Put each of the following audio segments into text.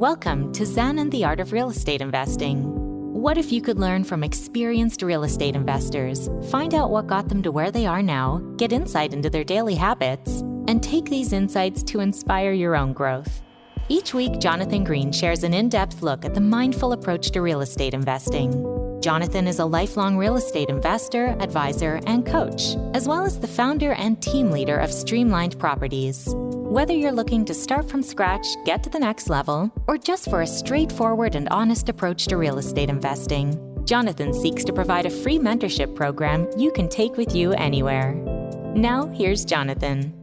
Welcome to Zen and the Art of Real Estate Investing. What if you could learn from experienced real estate investors, find out what got them to where they are now, get insight into their daily habits, and take these insights to inspire your own growth? Each week, Jonathan Green shares an in-depth look at the mindful approach to real estate investing. Jonathan is a lifelong real estate investor, advisor, and coach, as well as the founder and team leader of Streamlined Properties. Whether you're looking to start from scratch, get to the next level, or just for a straightforward and honest approach to real estate investing, Jonathan seeks to provide a free mentorship program you can take with you anywhere. Now, here's Jonathan.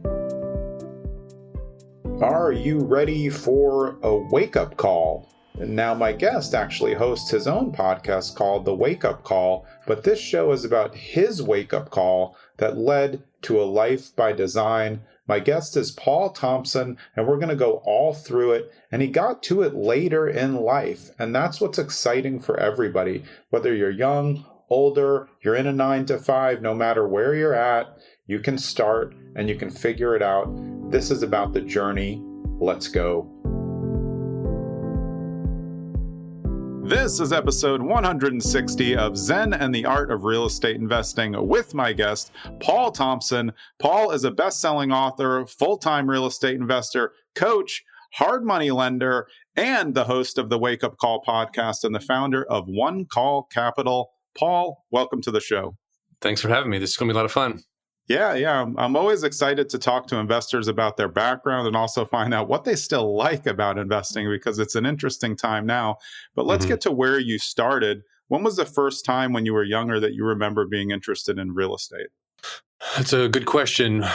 Are you ready for a wake-up call? And now my guest actually hosts his own podcast called The Wake Up Call, but this show is about his wake-up call that led to a life by design. My guest is Paul Thompson, and we're going to go all through it. And he got to it later in life. And that's what's exciting for everybody. Whether you're young, older, you're in a 9-to-5, no matter where you're at, you can start and you can figure it out. This is about the journey. Let's go. This is episode 160 of Zen and the Art of Real Estate Investing with my guest, Paul Thompson. Paul is a best-selling author, full-time real estate investor, coach, hard money lender, and the host of the Wake Up Call podcast and the founder of One Call Capital. Paul, welcome to the show. Thanks for having me. This is going to be a lot of fun. Yeah. I'm always excited to talk to investors about their background and also find out what they still like about investing because it's an interesting time now. But let's get to where you started. When was the first time when you were younger that you remember being interested in real estate? That's a good question.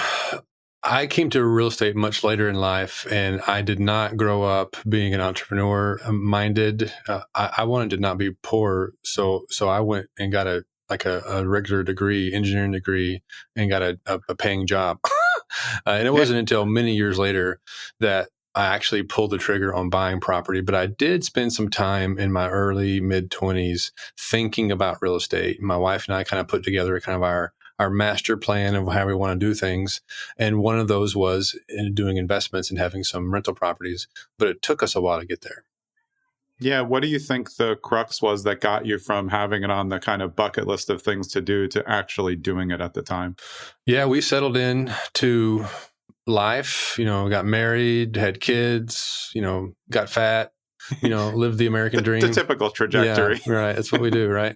I came to real estate much later in life, and I did not grow up being an entrepreneur-minded. I wanted to not be poor, so I went and got a regular degree, engineering degree, and got a paying job. And it wasn't until many years later that I actually pulled the trigger on buying property. But I did spend some time in my early mid-20s thinking about real estate. My wife and I kind of put together kind of our master plan of how we want to do things. And one of those was in doing investments and having some rental properties. But it took us a while to get there. Yeah. What do you think the crux was that got you from having it on the kind of bucket list of things to do to actually doing it at the time? Yeah, we settled in to life, got married, had kids, got fat, lived the American dream. The typical trajectory. Yeah, right. That's what we do. Right.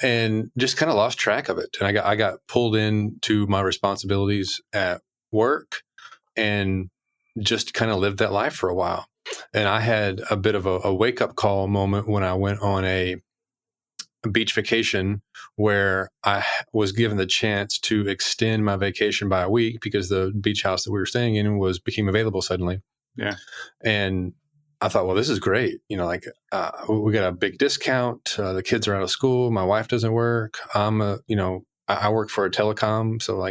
And just kind of lost track of it. And I got pulled into my responsibilities at work and just kind of lived that life for a while. And I had a bit of a wake-up call moment when I went on a beach vacation where I was given the chance to extend my vacation by a week because the beach house that we were staying in became available suddenly. Yeah. And I thought, well, this is great. We got a big discount. The kids are out of school. My wife doesn't work. I work for a telecom, so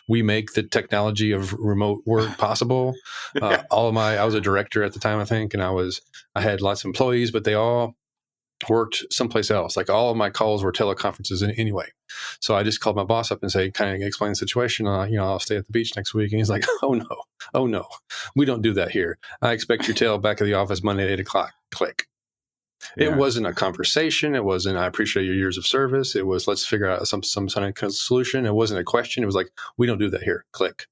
we make the technology of remote work possible. I was a director at the time, I think, and I had lots of employees, but they all worked someplace else. All of my calls were teleconferences anyway. So I just called my boss up and kind of explain the situation. I'll stay at the beach next week. And he's like, oh no, we don't do that here. I expect your tail back at the office Monday at 8:00. Click. Yeah. It wasn't a conversation. It wasn't, I appreciate your years of service. It was, let's figure out some kind of solution. It wasn't a question. It was like, we don't do that here. Click.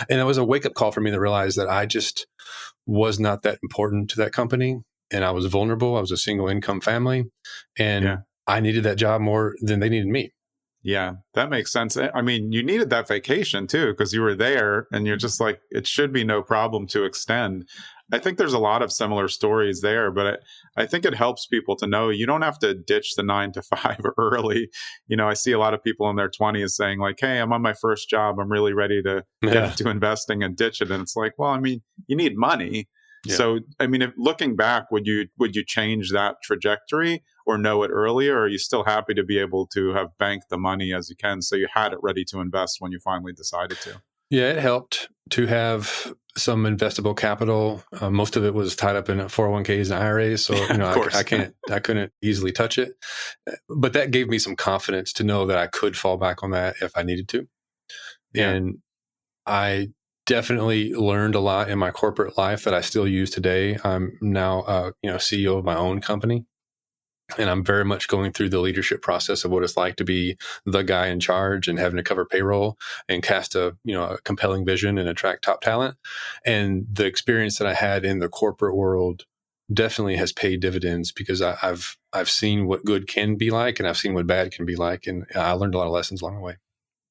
And it was a wake-up call for me to realize that I just was not that important to that company. And I was vulnerable. I was a single income family. And I needed that job more than they needed me. Yeah, that makes sense. I mean, you needed that vacation too, because you were there and you're just like, it should be no problem to extend. I think there's a lot of similar stories there, but I think it helps people to know you don't have to ditch the 9-to-5 early. I see a lot of people in their 20s saying hey, I'm on my first job. I'm really ready to get into investing and ditch it. And it's like, well, I mean, you need money. Yeah. So, I mean, looking back, would you change that trajectory or know it earlier? Or are you still happy to be able to have banked the money as you can so you had it ready to invest when you finally decided to? Yeah, it helped to have some investable capital. Most of it was tied up in 401ks and IRAs, so I couldn't easily touch it. But that gave me some confidence to know that I could fall back on that if I needed to. Yeah. And I definitely learned a lot in my corporate life that I still use today. I'm now, CEO of my own company. And I'm very much going through the leadership process of what it's like to be the guy in charge and having to cover payroll and cast a compelling vision and attract top talent. And the experience that I had in the corporate world definitely has paid dividends because I've seen what good can be like, and I've seen what bad can be like, and I learned a lot of lessons along the way.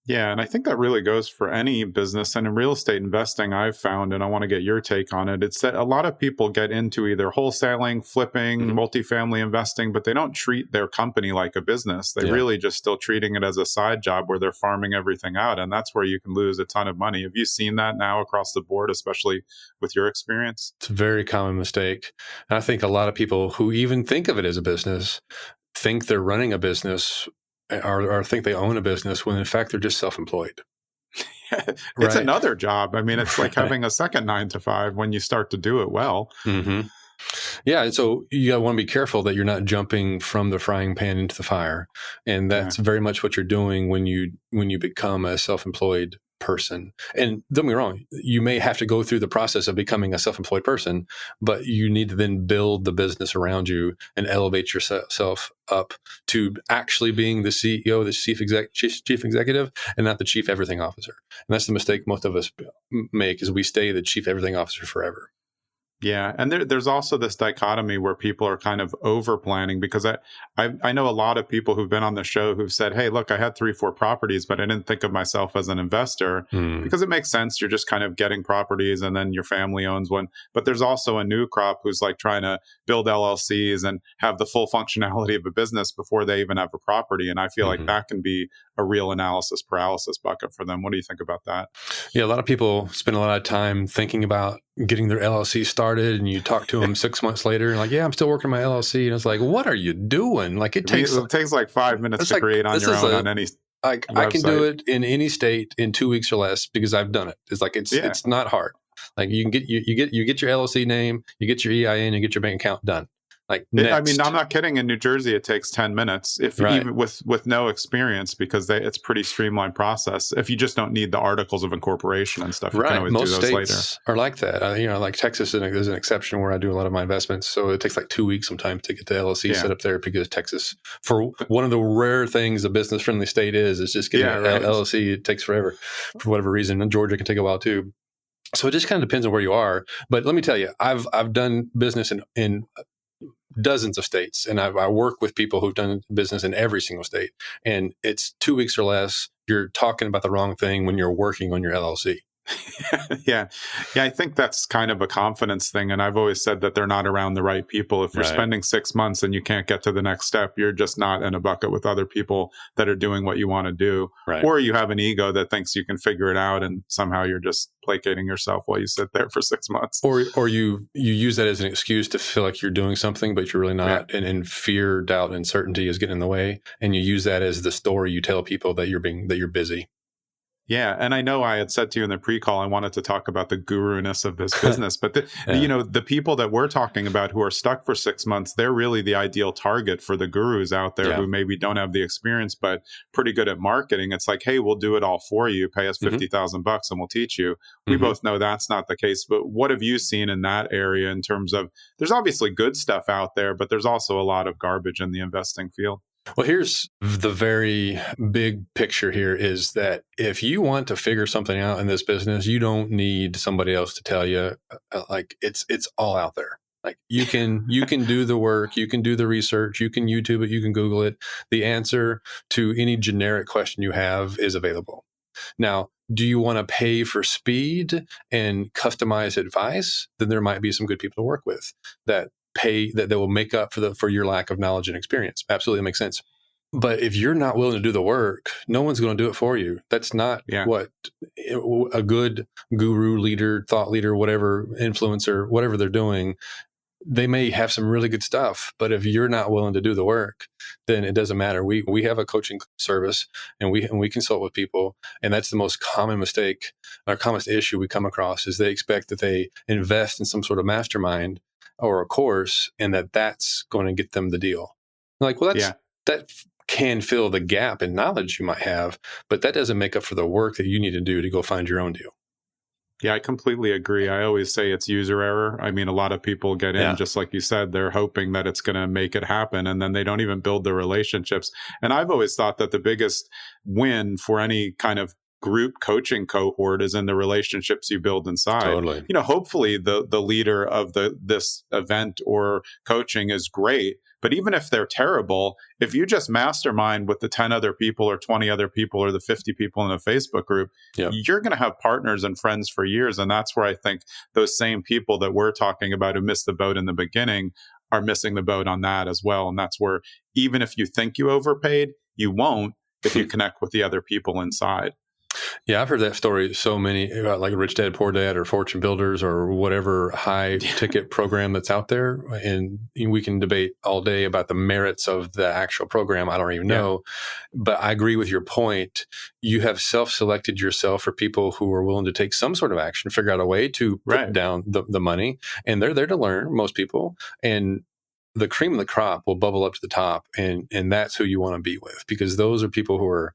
Yeah, and I think that really goes for any business. And in real estate investing, I've found, and I want to get your take on it, it's that a lot of people get into either wholesaling, flipping, multifamily investing, but they don't treat their company like a business. They really just still treating it as a side job where they're farming everything out. And that's where you can lose a ton of money. Have you seen that now across the board, especially with your experience? It's a very common mistake. And I think a lot of people who even think of it as a business think they're running a business or think they own a business when in fact they're just self-employed. It's another job. I mean, it's like having a second 9 to 5 when you start to do it well. Mm-hmm. Yeah. And so you want to be careful that you're not jumping from the frying pan into the fire. And that's very much what you're doing when you become a self-employed person. And don't get me wrong, you may have to go through the process of becoming a self-employed person, but you need to then build the business around you and elevate yourself up to actually being the CEO, the chief executive, and not the chief everything officer. And that's the mistake most of us make, is we stay the chief everything officer forever. Yeah, and there's also this dichotomy where people are kind of over planning, because I know a lot of people who've been on the show who've said, hey, look, I had 3-4 properties, but I didn't think of myself as an investor because it makes sense. You're just kind of getting properties and then your family owns one. But there's also a new crop who's like trying to build LLCs and have the full functionality of a business before they even have a property. And I feel like that can be a real analysis paralysis bucket for them. What do you think about that? Yeah, a lot of people spend a lot of time thinking about getting their LLC started, and you talk to them 6 months later and like, yeah, I'm still working my LLC. And it's like, what are you doing? Like it takes like 5 minutes to create on your own on any like website. I can do it in any state in 2 weeks or less because I've done it. It's like, it's not hard. Like you can get, you get your LLC name, you get your EIN, you get your bank account done. Like I mean, I'm not kidding. In New Jersey, it takes 10 minutes even with no experience, because it's pretty streamlined process. If you just don't need the articles of incorporation and stuff, you can always Most do those states are like that. Like Texas is an exception where I do a lot of my investments. So it takes like 2 weeks sometimes to get the LLC set up there, because Texas, for one of the rare things a business friendly state is just getting an LLC. It takes forever for whatever reason. And Georgia can take a while too. So it just kind of depends on where you are. But let me tell you, I've done business in dozens of states, and I work with people who've done business in every single state. And it's 2 weeks or less. You're talking about the wrong thing when you're working on your LLC. Yeah. I think that's kind of a confidence thing. And I've always said that they're not around the right people. If you're spending 6 months and you can't get to the next step, you're just not in a bucket with other people that are doing what you want to do. Or you have an ego that thinks you can figure it out, and somehow you're just placating yourself while you sit there for 6 months. Or you use that as an excuse to feel like you're doing something, but you're really not. And fear, doubt, and uncertainty is getting in the way. And you use that as the story you tell people that you're busy. Yeah. And I know I had said to you in the pre-call, I wanted to talk about the guru-ness of this business, but the people that we're talking about who are stuck for 6 months, they're really the ideal target for the gurus out there who maybe don't have the experience, but pretty good at marketing. It's like, hey, we'll do it all for you. Pay us $50,000 and we'll teach you. We both know that's not the case, but what have you seen in that area in terms of, there's obviously good stuff out there, but there's also a lot of garbage in the investing field? Well, here's the very big picture here, is that if you want to figure something out in this business, you don't need somebody else to tell you. Like it's all out there. Like you can do the work, you can do the research, you can YouTube it, you can Google it. The answer to any generic question you have is available. Now, do you want to pay for speed and customized advice? Then there might be some good people to work with that will make up for your lack of knowledge and experience. Absolutely, makes sense. But if you're not willing to do the work, no one's going to do it for you. That's not what a good guru, leader, thought leader, whatever, influencer, whatever they're doing. They may have some really good stuff, but if you're not willing to do the work, then it doesn't matter. We have a coaching service, and we consult with people, and that's the most common mistake, or commonest issue we come across, is they expect that they invest in some sort of mastermind or a course, and that's going to get them the deal. Like, well, that can fill the gap in knowledge you might have, but that doesn't make up for the work that you need to do to go find your own deal. Yeah, I completely agree. I always say it's user error. I mean, a lot of people get in, Yeah. just like you said, they're hoping that it's going to make it happen, and then they don't even build the relationships. And I've always thought that the biggest win for any kind of group coaching cohort is in the relationships you build inside. Totally. Hopefully the leader of this event or coaching is great, but even if they're terrible, if you just mastermind with the 10 other people or 20 other people or the 50 people in a Facebook group, Yep. you're going to have partners and friends for years. And that's where I think those same people that we're talking about who missed the boat in the beginning are missing the boat on that as well. And that's where even if you think you overpaid, you won't if you connect with the other people inside. Yeah, I've heard that story so many about like Rich Dad, Poor Dad or Fortune Builders or whatever high ticket program that's out there. And we can debate all day about the merits of the actual program. I don't even know. But I agree with your point. You have self-selected yourself for people who are willing to take some sort of action, figure out a way to put down the money. And they're there to learn, most people. And the cream of the crop will bubble up to the top, and that's who you want to be with, because those are people who are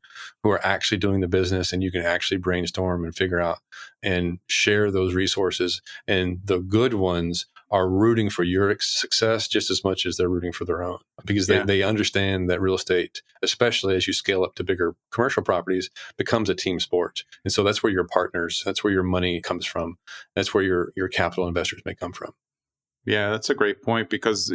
actually doing the business, and you can actually brainstorm and figure out and share those resources. And the good ones are rooting for your success just as much as they're rooting for their own, because they understand that real estate, especially as you scale up to bigger commercial properties, becomes a team sport. And so that's where your partners, that's where your money comes from. That's where your capital investors may come from. Yeah, that's a great point, because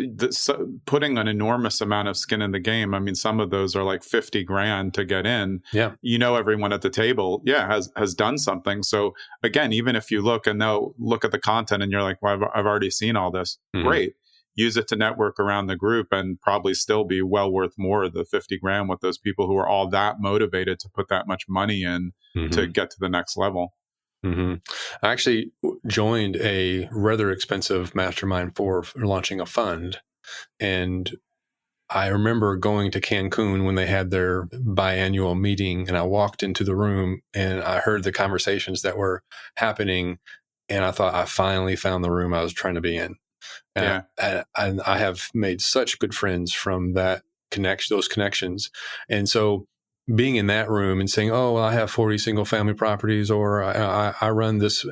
putting an enormous amount of skin in the game. I mean, some of those are like 50 grand to get in. Yeah. Everyone at the table, has done something. So again, even if you look at the content and you're like, well, I've already seen all this. Mm-hmm. Great. Use it to network around the group and probably still be well worth more of the 50 grand with those people who are all that motivated to put that much money in to get to the next level. Mm-hmm. I actually joined a rather expensive mastermind for launching a fund. And I remember going to Cancun when they had their biannual meeting, and I walked into the room and I heard the conversations that were happening. And I thought, I finally found the room I was trying to be in. And I have made such good friends from those connections. And so being in that room and saying, oh, well, I have 40 single family properties, or I run this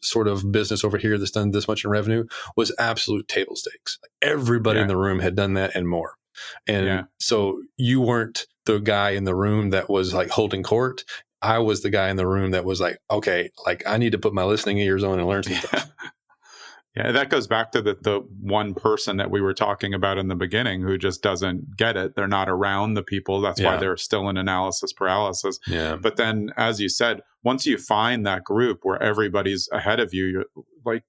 sort of business over here that's done this much in revenue, was absolute table stakes. Everybody in the room had done that and more. And so you weren't the guy in the room that was like holding court. I was the guy in the room that was like, okay, like I need to put my listening ears on and learn some stuff. Yeah, that goes back to the one person that we were talking about in the beginning who just doesn't get it. They're not around the people. That's why they're still in analysis paralysis. Yeah. But then, as you said, once you find that group where everybody's ahead of you,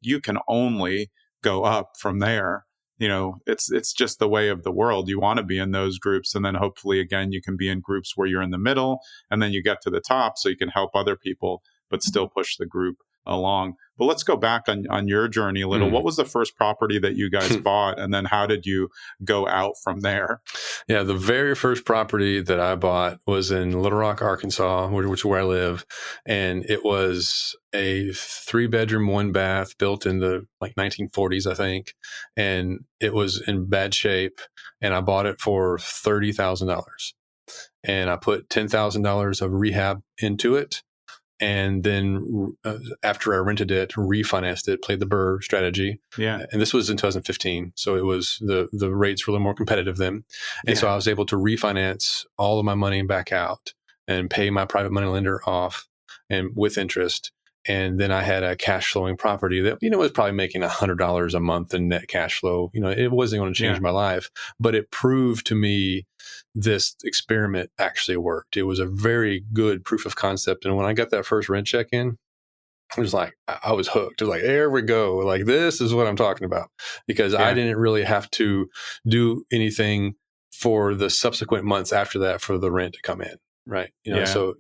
you can only go up from there. It's just the way of the world. You want to be in those groups. And then hopefully, again, you can be in groups where you're in the middle, and then you get to the top so you can help other people, but still push the group along. But let's go back on your journey a little. What was the first property that you guys bought, and then how did you go out from there? Yeah, the very first property that I bought was in Little Rock, Arkansas, which is where I live. And it was a 3-bedroom, 1-bath built in the 1940s, I think. And it was in bad shape. And I bought it for $30,000. And I put $10,000 of rehab into it. And then after I rented it, refinanced it, played the BRRRR strategy. Yeah. And this was in 2015. So it was the rates were a little more competitive then. And so I was able to refinance all of my money back out and pay my private money lender off and with interest. And then I had a cash flowing property that, was probably making $100 a month in net cash flow. It wasn't going to change my life, but it proved to me this experiment actually worked. It was a very good proof of concept. And when I got that first rent check in, it was like, I was hooked. It was like, there we go. Like, this is what I'm talking about, because I didn't really have to do anything for the subsequent months after that for the rent to come in. Right. So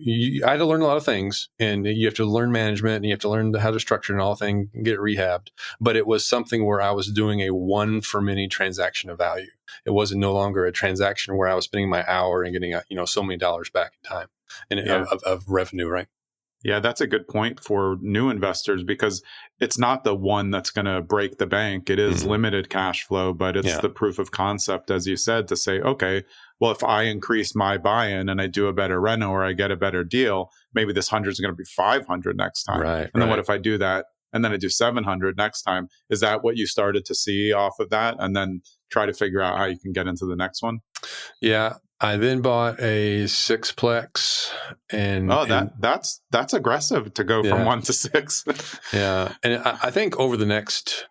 I had to learn a lot of things, and you have to learn management, and you have to learn how to structure and all things and get it rehabbed. But it was something where I was doing a one for many transaction of value. It wasn't no longer a transaction where I was spending my hour and getting, so many dollars back in time and of revenue. Right. Yeah, that's a good point for new investors because it's not the one that's going to break the bank. It is limited cash flow, but it's the proof of concept, as you said, to say, okay, well, if I increase my buy-in and I do a better reno or I get a better deal, maybe this 100 is going to be 500 next time. Right. And then what if I do that and then I do 700 next time? Is that what you started to see off of that? And then try to figure out how you can get into the next one? Yeah. I then bought a sixplex, and that's aggressive to go from 1 to 6. Yeah, and I think over the next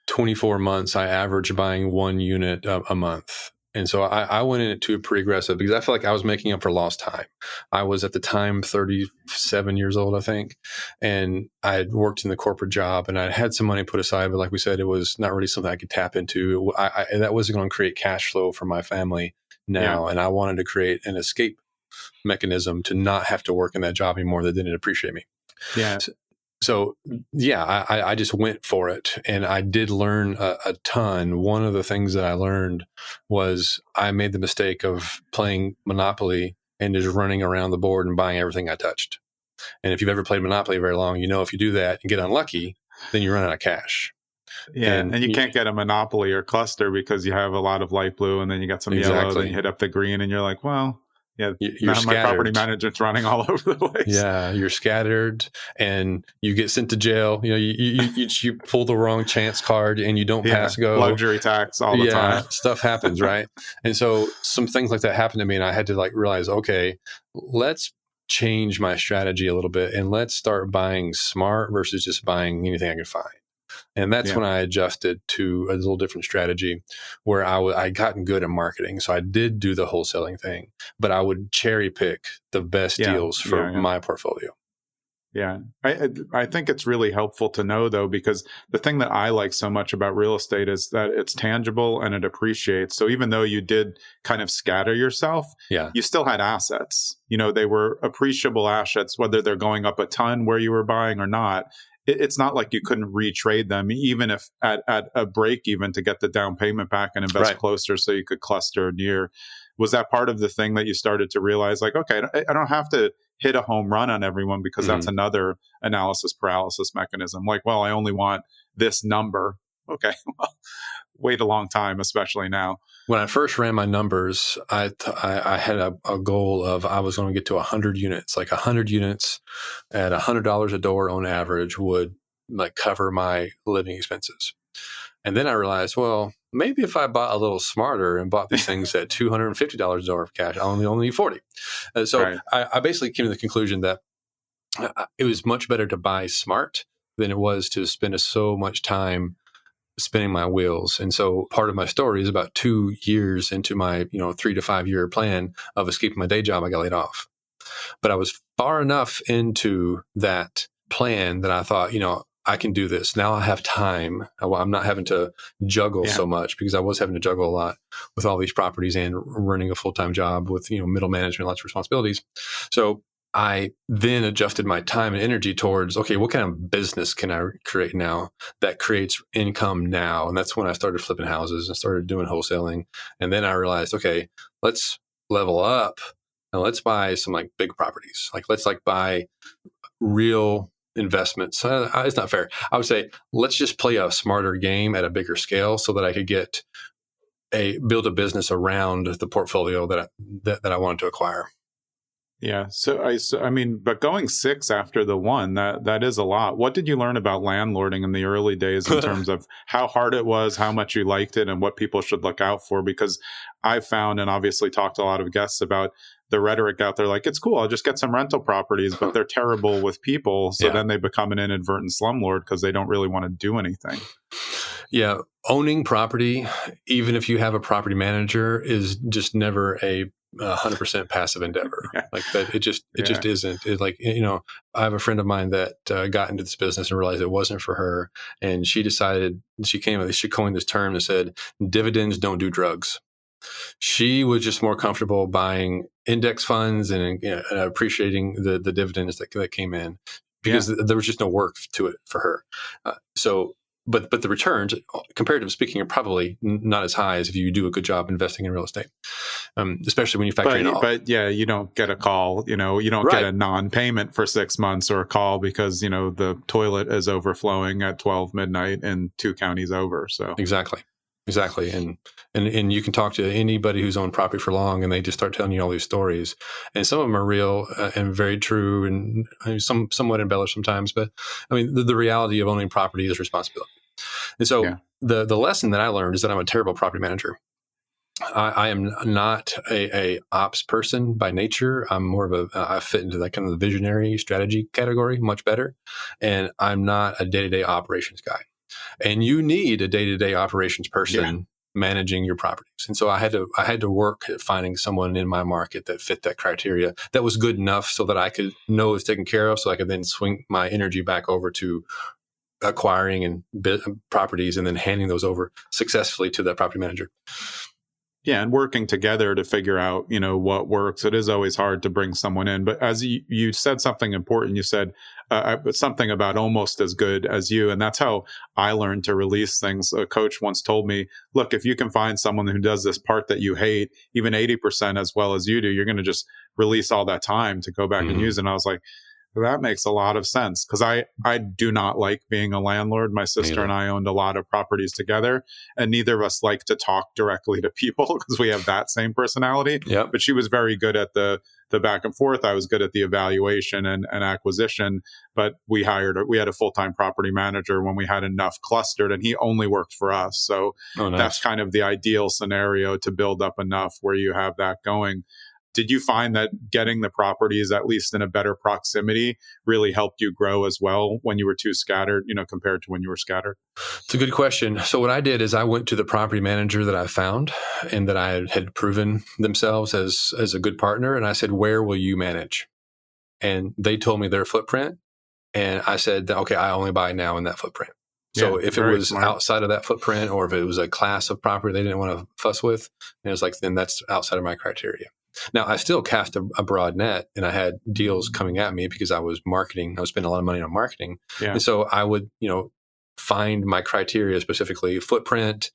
24 months, I averaged buying 1 unit a month, and so I went in it too pretty aggressive because I felt like I was making up for lost time. I was at the time 37 years old, I think, and I had worked in the corporate job, and I had some money put aside, but like we said, it was not really something I could tap into. That wasn't going to create cash flow for my family now, and I wanted to create an escape mechanism to not have to work in that job anymore that didn't appreciate me. Yeah. So I just went for it, and I did learn a ton. One of the things that I learned was I made the mistake of playing Monopoly and just running around the board and buying everything I touched. And if you've ever played Monopoly very long, if you do that and get unlucky, then you run out of cash. Yeah, and you can't get a monopoly or cluster because you have a lot of light blue, and then you got some yellow, then you hit up the green, and you're like, well, yeah, you're now my property management's running all over the place. Yeah, you're scattered, and you get sent to jail. You pull the wrong chance card, and you don't pass go. Luxury tax all the time. Stuff happens, right? And so some things like that happened to me, and I had to realize, okay, let's change my strategy a little bit, and let's start buying smart versus just buying anything I can find. And that's when I adjusted to a little different strategy where I gotten good at marketing. So I did do the wholesaling thing, but I would cherry pick the best deals for my portfolio. Yeah. I think it's really helpful to know, though, because the thing that I like so much about real estate is that it's tangible and it appreciates. So even though you did kind of scatter yourself, you still had assets. They were appreciable assets, whether they're going up a ton where you were buying or not. It's not like you couldn't retrade them, even if at a break even to get the down payment back and invest closer so you could cluster near. Was that part of the thing that you started to realize, like, okay, I don't have to hit a home run on everyone because that's another analysis paralysis mechanism. Like, well, I only want this number. Okay, well, wait a long time, especially now. When I first ran my numbers, I had a goal of I was going to get to 100 units. Like 100 units at $100 a door on average would cover my living expenses. And then I realized, well, maybe if I bought a little smarter and bought these things at $250 a door of cash, I only need 40. So I basically came to the conclusion that it was much better to buy smart than it was to spend so much time spinning my wheels. And so part of my story is about 2 years into my 3 to 5 year plan of escaping my day job, I got laid off. But I was far enough into that plan that I thought, I can do this. Now I have time. I'm not having to juggle so much because I was having to juggle a lot with all these properties and running a full-time job with, middle management, lots of responsibilities. So I then adjusted my time and energy towards, okay, what kind of business can I create now that creates income now? And that's when I started flipping houses and started doing wholesaling. And then I realized, okay, let's level up and let's buy some big properties. Let's buy real investments. It's not fair. I would say, let's just play a smarter game at a bigger scale so that I could build a business around the portfolio that I wanted to acquire. Yeah. So I mean, but going 6 after the 1, that is a lot. What did you learn about landlording in the early days in terms of how hard it was, how much you liked it, and what people should look out for? Because I found, and obviously talked to a lot of guests about the rhetoric out there, like, it's cool, I'll just get some rental properties, but they're terrible with people. So then they become an inadvertent slumlord because they don't really want to do anything. Yeah. Owning property, even if you have a property manager, is just never a 100% passive endeavor. That it just isn't. I have a friend of mine that got into this business and realized it wasn't for her, and she decided she coined this term that said dividends don't do drugs. She was just more comfortable buying index funds and appreciating the dividends that came in because there was just no work to it for her. But the returns, comparatively speaking, are probably not as high as if you do a good job investing in real estate. especially when you factor in all. But yeah, you don't get a call, you don't Right. get a non-payment for 6 months or a call because, the toilet is overflowing at 12 midnight and 2 counties over. So Exactly. And you can talk to anybody who's owned property for long, and they just start telling you all these stories. And some of them are real and very true, and some somewhat embellished sometimes. But I mean, the reality of owning property is responsibility. And so Yeah. the lesson that I learned is that I'm a terrible property manager. I am not a ops person by nature. I'm more of I fit into that kind of the visionary strategy category much better. And I'm not a day-to-day operations guy. And you need a day-to-day operations person managing your properties. And so I had to work at finding someone in my market that fit that criteria, that was good enough so that I could know it was taken care of, so I could then swing my energy back over to acquiring and properties and then handing those over successfully to that property manager. Yeah, and working together to figure out, what works. It is always hard to bring someone in. But as you said something important, you said something about almost as good as you. And that's how I learned to release things. A coach once told me, look, if you can find someone who does this part that you hate, even 80% as well as you do, you're going to just release all that time to go back and use it. And I was like, that makes a lot of sense, because I do not like being a landlord. My sister and I owned a lot of properties together, and neither of us like to talk directly to people because we have that same personality. Yep. But she was very good at the back and forth. I was good at the evaluation and acquisition. But we had a full-time property manager when we had enough clustered, and he only worked for us. So that's kind of the ideal scenario to build up enough where you have that going. Did you find that getting the properties, at least in a better proximity, really helped you grow as well when you were too scattered, compared to when you were scattered? It's a good question. So what I did is I went to the property manager that I found and that I had proven themselves as a good partner. And I said, where will you manage? And they told me their footprint. And I said, okay, I only buy now in that footprint. So if it was outside of that footprint, or if it was a class of property they didn't want to fuss with, it was like, then that's outside of my criteria. Now, I still cast a broad net, and I had deals coming at me because I was marketing. I was spending a lot of money on marketing. Yeah. And so I would, find my criteria, specifically footprint,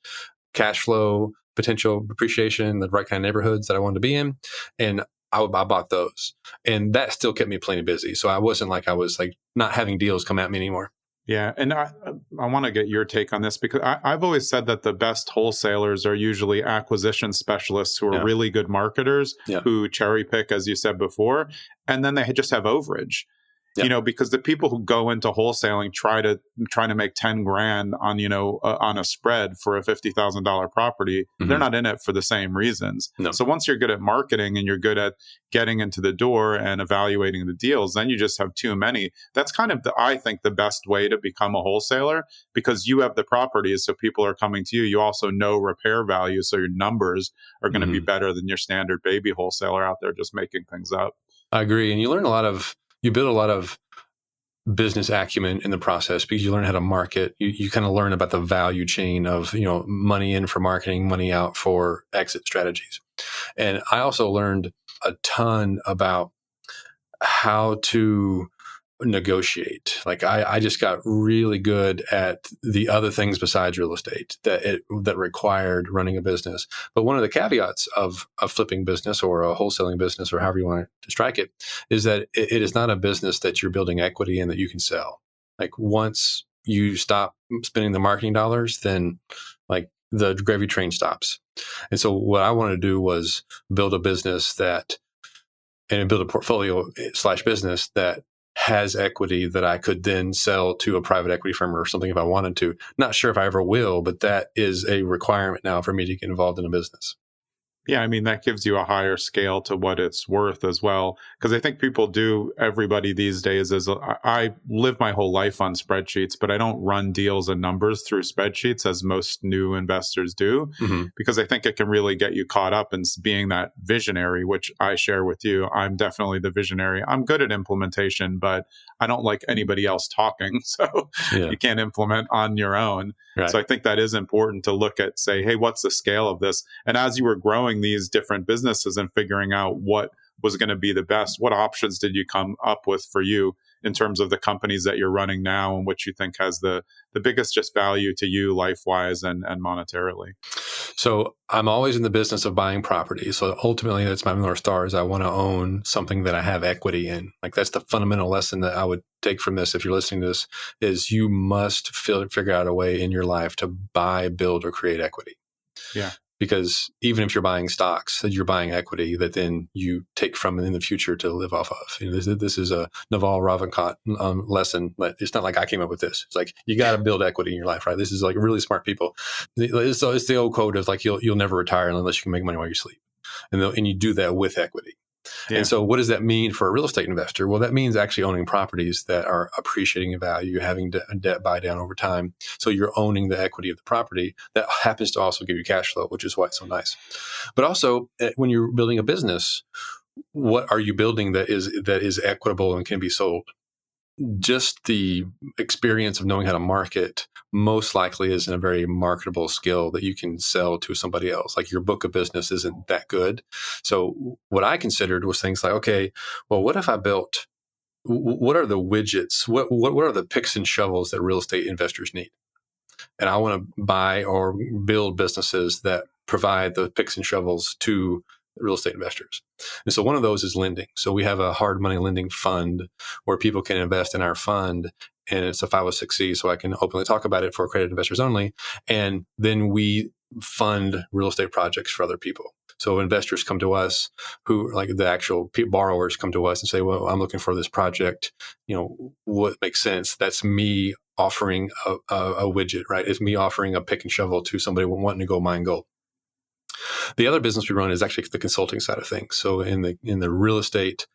cash flow, potential appreciation, the right kind of neighborhoods that I wanted to be in. And I bought those. And that still kept me plenty busy. So I wasn't like I was like not having deals come at me anymore. Yeah. And I want to get your take on this, because I've always said that the best wholesalers are usually acquisition specialists who are really good marketers, who cherry pick, as you said before, and then they just have overage. Because the people who go into wholesaling try to make 10 grand on, on a spread for a $50,000 property. They're not in it for the same reasons. No. So once you're good at marketing and you're good at getting into the door and evaluating the deals, then you just have too many. That's kind of I think the best way to become a wholesaler, because you have the properties. So people are coming to you. You also know repair value. So your numbers are going to be better than your standard baby wholesaler out there just making things up. I agree. And you build a lot of business acumen in the process, because you learn how to market. You kind of learn about the value chain of, money in for marketing, money out for exit strategies. And I also learned a ton about how to negotiate. Like I just got really good at the other things besides real estate that required running a business. But one of the caveats of a flipping business or a wholesaling business, or however you want to strike it, is that it is not a business that you're building equity in that you can sell. Like once you stop spending the marketing dollars, then like the gravy train stops. And so what I wanted to do was build a business and build a portfolio / business that has equity that I could then sell to a private equity firm or something if I wanted to. Not sure if I ever will, but that is a requirement now for me to get involved in a business. Yeah, I mean, that gives you a higher scale to what it's worth as well. Because I think everybody these days I live my whole life on spreadsheets, but I don't run deals and numbers through spreadsheets as most new investors do, because I think it can really get you caught up in being that visionary, which I share with you. I'm definitely the visionary. I'm good at implementation, but I don't like anybody else talking. So you can't implement on your own. Right. So I think that is important to look at, say, hey, what's the scale of this? And as you were growing these different businesses and figuring out what was going to be the best, what options did you come up with for you in terms of the companies that you're running now and which you think has the biggest just value to you life-wise and monetarily? So I'm always in the business of buying property. So ultimately, that's my North Star, is I want to own something that I have equity in. Like, that's the fundamental lesson that I would take from this, if you're listening to this, is you must figure out a way in your life to buy, build, or create equity. Yeah. Because even if you're buying stocks, you're buying equity that then you take from in the future to live off of. This is a Naval Ravikant lesson. But it's not like I came up with this. It's like, you got to build equity in your life, right? This is like really smart people. It's the old quote of like, you'll never retire unless you can make money while you sleep. And you do that with equity. Yeah. And so what does that mean for a real estate investor? Well, that means actually owning properties that are appreciating in value, having a debt buy down over time. So you're owning the equity of the property that happens to also give you cash flow, which is why it's so nice. But also, when you're building a business, what are you building that is equitable and can be sold? Just the experience of knowing how to market most likely isn't a very marketable skill that you can sell to somebody else. Like, your book of business isn't that good. So what I considered was things like, okay, well, what if I built, what are the widgets? What are the picks and shovels that real estate investors need? And I want to buy or build businesses that provide the picks and shovels to real estate investors. And so one of those is lending. So we have a hard money lending fund where people can invest in our fund, and it's a 506c, so I can openly talk about it for accredited investors only. And then we fund real estate projects for other people. So investors come to us, who, like, the actual borrowers come to us and say, well, I'm looking for this project. What makes sense? That's me offering a widget, right? It's me offering a pick and shovel to somebody wanting to go mine gold. The other business we run is actually the consulting side of things. So in the real estate,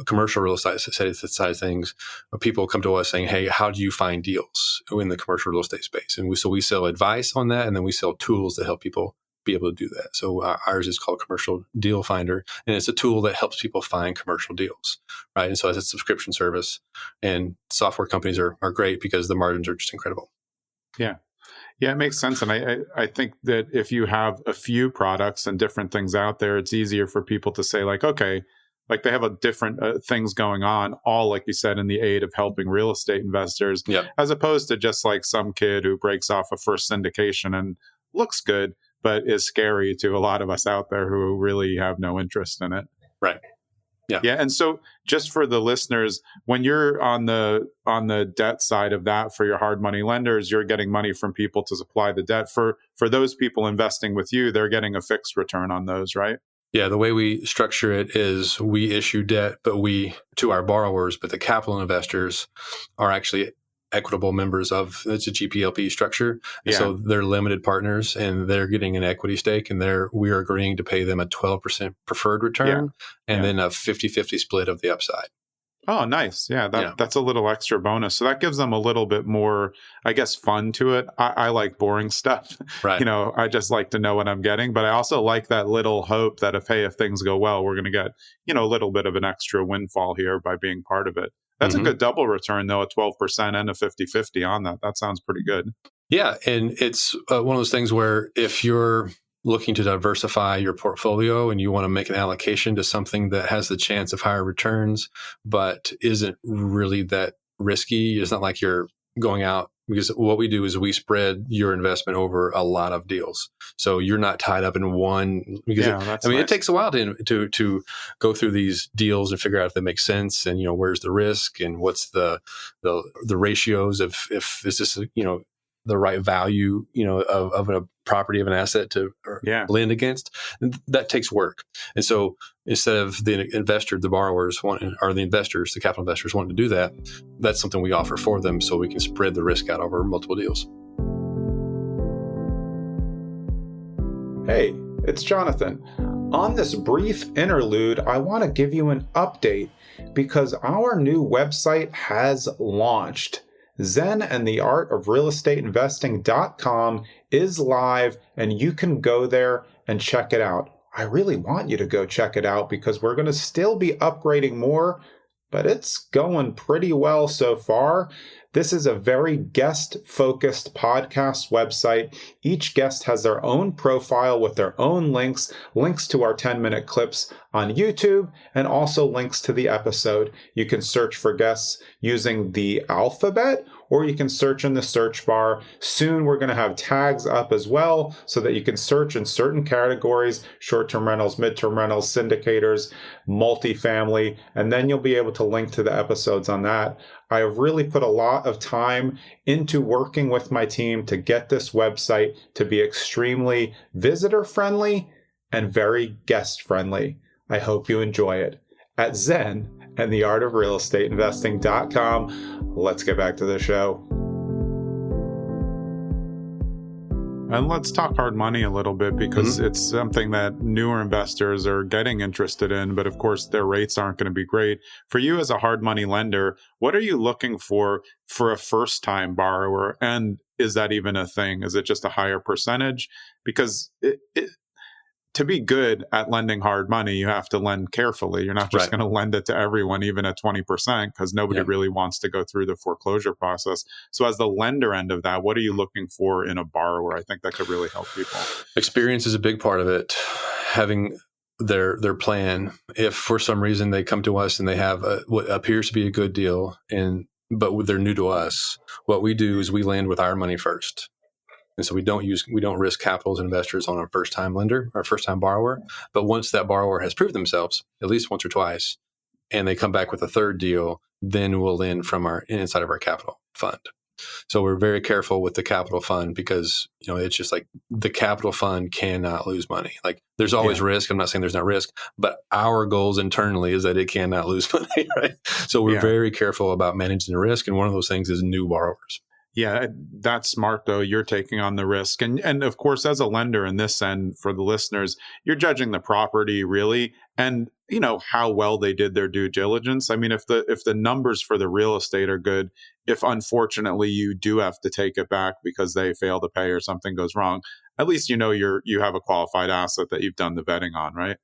commercial real estate side of things, people come to us saying, hey, how do you find deals in the commercial real estate space? And we sell advice on that, and then we sell tools that help people be able to do that. So ours is called Commercial Deal Finder, and it's a tool that helps people find commercial deals, right? And so it's a subscription service, and software companies are great because the margins are just incredible. Yeah. Yeah, it makes sense. And I think that if you have a few products and different things out there, it's easier for people to say, like, okay, like, they have a different things going on, all, like you said, in the aid of helping real estate investors, yep, as opposed to just like some kid who breaks off a first syndication and looks good, but is scary to a lot of us out there who really have no interest in it. Right. Yeah. Yeah. And so, just for the listeners, when you're on the debt side of that for your hard money lenders, you're getting money from people to supply the debt. For those people investing with you, they're getting a fixed return on those, right? Yeah. The way we structure it is we issue debt, but to our borrowers, but the capital investors are actually equitable members of, it's a GPLP structure. Yeah. So they're limited partners, and they're getting an equity stake, and we are agreeing to pay them a 12% preferred return, and then a 50-50 split of the upside. Oh, nice. Yeah, that's a little extra bonus. So that gives them a little bit more, I guess, fun to it. I like boring stuff. Right. I just like to know what I'm getting, but I also like that little hope that if things go well, we're going to get, a little bit of an extra windfall here by being part of it. That's a good double return, though, a 12% and a 50-50 on that. That sounds pretty good. Yeah. And it's one of those things where if you're looking to diversify your portfolio and you want to make an allocation to something that has the chance of higher returns, but isn't really that risky, it's not like you're going out, because what we do is we spread your investment over a lot of deals. So you're not tied up in one, because nice. It takes a while to go through these deals and figure out if they make sense, and where's the risk and what's the ratios of, if is this the right value of a property, of an asset to lend against. And that takes work. And so instead of the investor, the borrowers the investors, the capital investors wanting to do that, that's something we offer for them, so we can spread the risk out over multiple deals. Hey, it's Jonathan. On this brief interlude, I want to give you an update because our new website has launched. ZenandTheArtOfRealEstateInvesting.com is live, and you can go there and check it out. I really want you to go check it out because we're going to still be upgrading more, but it's going pretty well so far. This is a very guest-focused podcast website. Each guest has their own profile with their own links to our 10-minute clips on YouTube, and also links to the episode. You can search for guests using the alphabet, or you can search in the search bar. Soon we're going to have tags up as well so that you can search in certain categories: short-term rentals, mid-term rentals, syndicators, multifamily, and then you'll be able to link to the episodes on that. I have really put a lot of time into working with my team to get this website to be extremely visitor-friendly and very guest-friendly. I hope you enjoy it. At Zen and theartofrealestateinvesting.com, let's get back to the show. And let's talk hard money a little bit, because it's something that newer investors are getting interested in, but of course their rates aren't going to be great. For you as a hard money lender, what are you looking for a first-time borrower? And is that even a thing? Is it just a higher percentage? Because to be good at lending hard money, you have to lend carefully. You're not just going to lend it to everyone, even at 20%, because nobody really wants to go through the foreclosure process. So as the lender end of that, what are you looking for in a borrower? I think that could really help people. Experience is a big part of it. Having their plan. If for some reason they come to us and they have what appears to be a good deal, but they're new to us, what we do is we land with our money first. And so we don't risk capital as investors on our first-time lender, our first-time borrower. But once that borrower has proved themselves, at least once or twice, and they come back with a third deal, then we'll lend from inside of our capital fund. So we're very careful with the capital fund, because it's just like the capital fund cannot lose money. Like, there's always risk. I'm not saying there's not risk, but our goals internally is that it cannot lose money, right? So we're very careful about managing the risk, and one of those things is new borrowers. Yeah, that's smart, though. You're taking on the risk. And of course, as a lender in this end, for the listeners, you're judging the property really, and how well they did their due diligence. I mean, if the numbers for the real estate are good, if unfortunately you do have to take it back because they fail to pay or something goes wrong, at least you have a qualified asset that you've done the vetting on, right?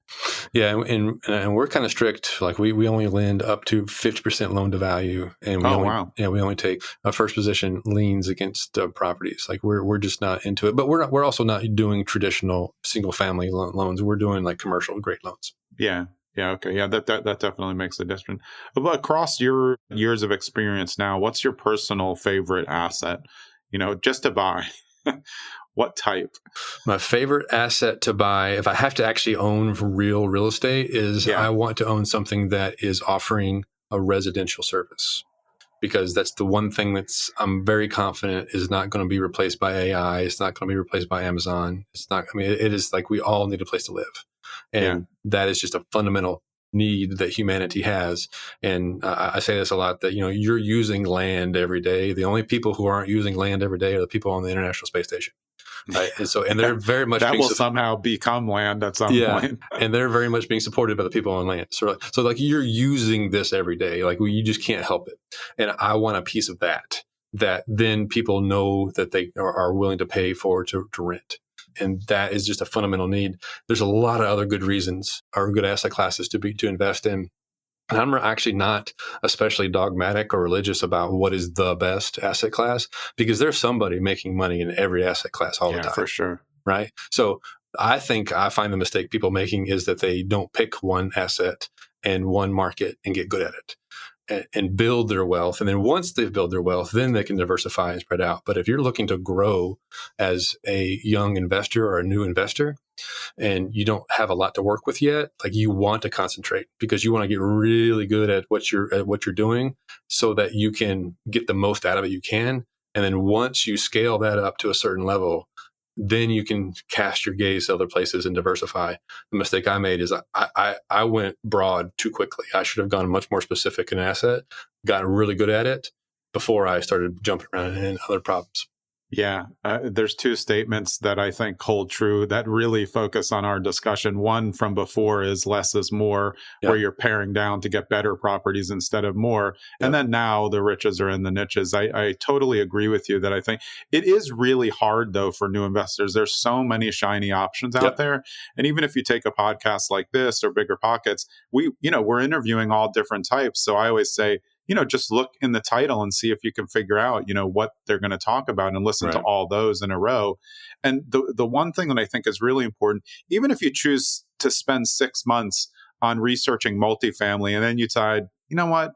Yeah, and we're kind of strict. Like, we only lend up to 50% loan to value, and we only take a first position liens against properties. Like, we're just not into it. But we're also not doing traditional single family loans. We're doing like commercial grade loans. Yeah. Yeah. Okay. Yeah. That definitely makes a difference. But across your years of experience now, what's your personal favorite asset? Just to buy. What type? My favorite asset to buy, if I have to actually own real estate, is I want to own something that is offering a residential service, because that's the one thing I'm very confident is not going to be replaced by AI. It's not going to be replaced by Amazon. It is like, we all need a place to live. And that is just a fundamental need that humanity has. And I say this a lot, that, you're using land every day. The only people who aren't using land every day are the people on the International Space Station. Right. And they're very much that will somehow become land at some point. And they're very much being supported by the people on land. So like, you're using this every day. Like, you just can't help it. And I want a piece of that then people know that they are willing to pay for to rent. And that is just a fundamental need. There's a lot of other good reasons, or good asset classes to invest in. And I'm actually not especially dogmatic or religious about what is the best asset class, because there's somebody making money in every asset class all the time. For sure. Right. So I find the mistake people making is that they don't pick one asset and one market and get good at it and build their wealth. And then once they've built their wealth, then they can diversify and spread out. But if you're looking to grow as a young investor or a new investor, and you don't have a lot to work with yet, like, you want to concentrate, because you want to get really good at what you're doing, so that you can get the most out of it you can. And then once you scale that up to a certain level, then you can cast your gaze to other places and diversify. The mistake I made is I went broad too quickly. I should have gone much more specific in asset, gotten really good at it before I started jumping around in other problems. Yeah, there's two statements that I think hold true that really focus on our discussion. One from before is less is more, where you're paring down to get better properties instead of more. And then now the riches are in the niches. I totally agree with you that I think it is really hard, though, for new investors. There's so many shiny options out there. And even if you take a podcast like this or Bigger Pockets, we're interviewing all different types. So I always say, just look in the title and see if you can figure out, what they're going to talk about, and listen to all those in a row. And the one thing that I think is really important, even if you choose to spend 6 months on researching multifamily, and then you decide, you know what,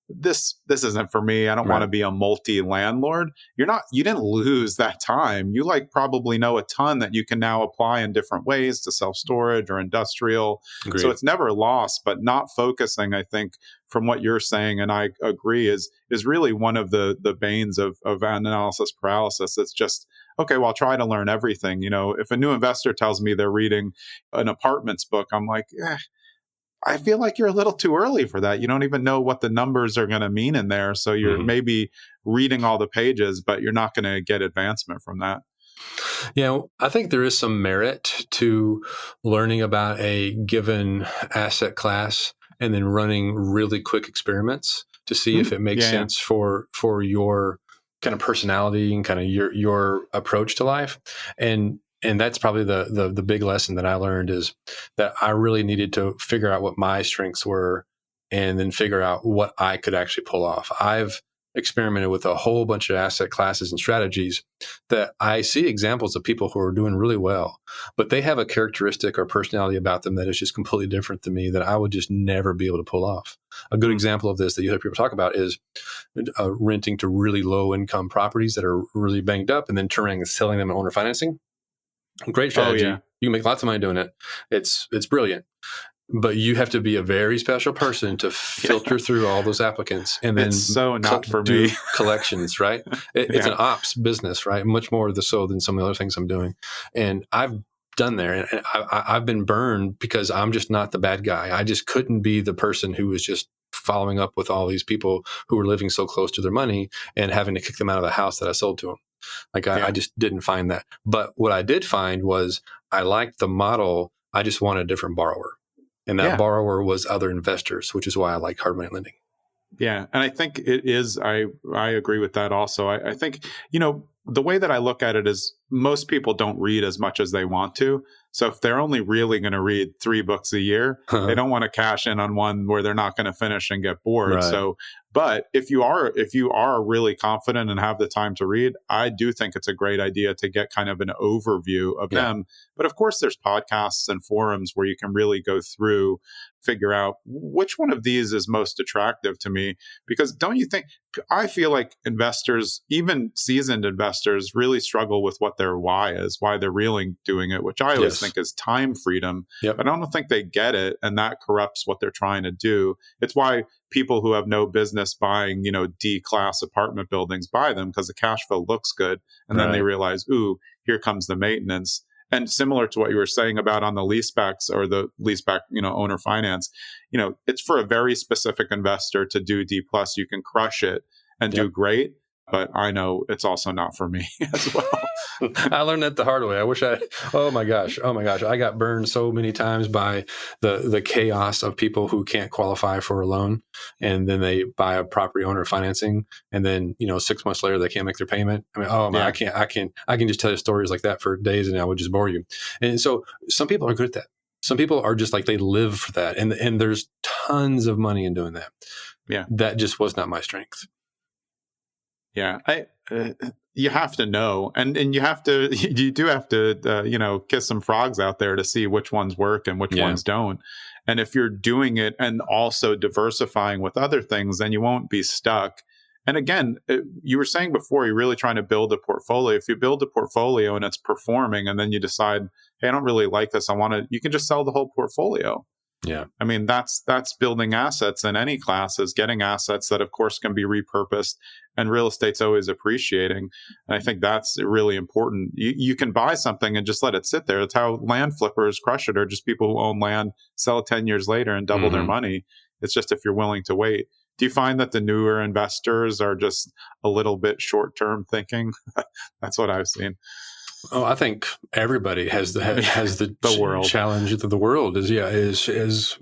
this isn't for me. I don't want to Right. be a multi-landlord. You didn't lose that time. You like probably know a ton that you can now apply in different ways to self-storage or industrial. So Agreed. it's never lost, but not focusing, I think, from what you're saying, and I agree, is really one of the banes of analysis paralysis. It's just, okay, well, I'll try to learn everything. If a new investor tells me they're reading an apartments book, I'm like, I feel like you're a little too early for that. You don't even know what the numbers are going to mean in there. So you're maybe reading all the pages, but you're not going to get advancement from that. I think there is some merit to learning about a given asset class and then running really quick experiments to see if it makes sense for your kind of personality and kind of your approach to life. And that's probably the big lesson that I learned, is that I really needed to figure out what my strengths were and then figure out what I could actually pull off. I've experimented with a whole bunch of asset classes and strategies that I see examples of people who are doing really well, but they have a characteristic or personality about them that is just completely different than me that I would just never be able to pull off. A good example of this that you hear people talk about is renting to really low income properties that are really banged up and then turning and selling them in owner financing. Great strategy. Oh, yeah. You can make lots of money doing it. It's brilliant. But you have to be a very special person to filter through all those applicants and then it's so not for do me. collections, right? It's an ops business, right? Much more so than some of the other things I'm doing. And I've done there, and I've been burned because I'm just not the bad guy. I just couldn't be the person who was just following up with all these people who were living so close to their money and having to kick them out of the house that I sold to them. I just didn't find that. But what I did find was I liked the model. I just wanted a different borrower. And that borrower was other investors, which is why I like hard money lending. Yeah. And I think it is, I agree with that also. I think, the way that I look at it is most people don't read as much as they want to. So if they're only really going to read 3 books a year, they don't want to cash in on one where they're not going to finish and get bored. Right. So, but if you are really confident and have the time to read, I do think it's a great idea to get kind of an overview of them. But of course, there's podcasts and forums where you can really go through, figure out which one of these is most attractive to me. Because don't you think, I feel like investors, even seasoned investors, really struggle with what their why is, why they're really doing it, which I always think is time freedom. Yep. But I don't think they get it, and that corrupts what they're trying to do. It's why people who have no business buying, D-class apartment buildings buy them, because the cash flow looks good. And then they realize, ooh, here comes the maintenance. And similar to what you were saying about on the leasebacks or the leaseback, owner finance, it's for a very specific investor to do D+. You can crush it and do great. But I know it's also not for me as well. I learned that the hard way. Oh my gosh. I got burned so many times by the chaos of people who can't qualify for a loan. And then they buy a property owner financing. And then, 6 months later, they can't make their payment. I mean, I can just tell you stories like that for days and I would just bore you. And so some people are good at that. Some people are just like, they live for that. And there's tons of money in doing that. Yeah. That just was not my strength. Yeah, you have to know, and you do have to, kiss some frogs out there to see which ones work and which ones don't. And if you're doing it and also diversifying with other things, then you won't be stuck. And again, you were saying before, you're really trying to build a portfolio. If you build a portfolio and it's performing, and then you decide, hey, I don't really like this, you can just sell the whole portfolio. Yeah. I mean, that's building assets in any class, is getting assets that, of course, can be repurposed, and real estate's always appreciating. And I think that's really important. You can buy something and just let it sit there. That's how land flippers crush it, or just people who own land, sell it 10 years later and double their money. It's just if you're willing to wait. Do you find that the newer investors are just a little bit short-term thinking? That's what I've seen. Oh, I think everybody has the world challenge that the world is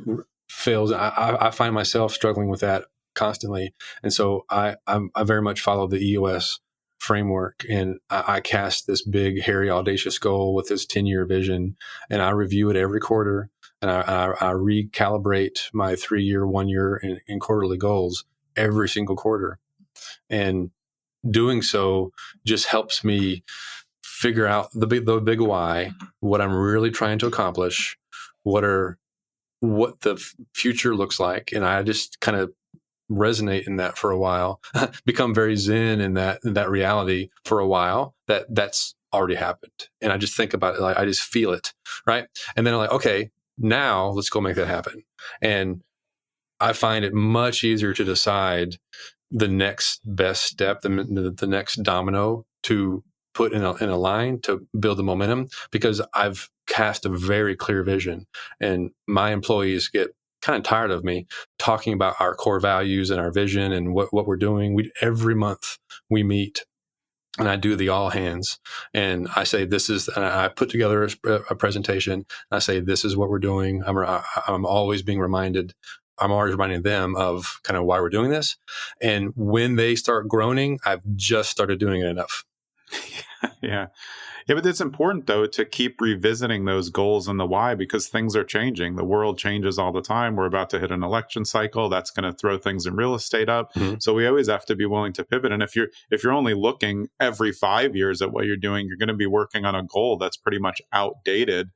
fails. I find myself struggling with that constantly, and so I very much follow the EOS framework, and I cast this big, hairy, audacious goal with this 10-year vision, and I review it every quarter, and I recalibrate my 3-year, 1-year, and quarterly goals every single quarter, and doing so just helps me figure out the big why, what I'm really trying to accomplish, what the future looks like. And I just kind of resonate in that for a while, become very zen in that reality for a while, that's already happened. And I just think about it, like I just feel it, right? And then I'm like, okay, now let's go make that happen. And I find it much easier to decide the next best step, the next domino to put in a line to build the momentum, because I've cast a very clear vision, and my employees get kind of tired of me talking about our core values and our vision and what we're doing. Every month we meet, and I do the all hands, and I say, and I put together a presentation. I say, this is what we're doing. I'm always being reminded. I'm always reminding them of kind of why we're doing this. And when they start groaning, I've just started doing it enough. Yeah. Yeah, but it's important, though, to keep revisiting those goals and the why, because things are changing. The world changes all the time. We're about to hit an election cycle. That's going to throw things in real estate up. Mm-hmm. So we always have to be willing to pivot. And if you're only looking every 5 years at what you're doing, you're going to be working on a goal that's pretty much outdated,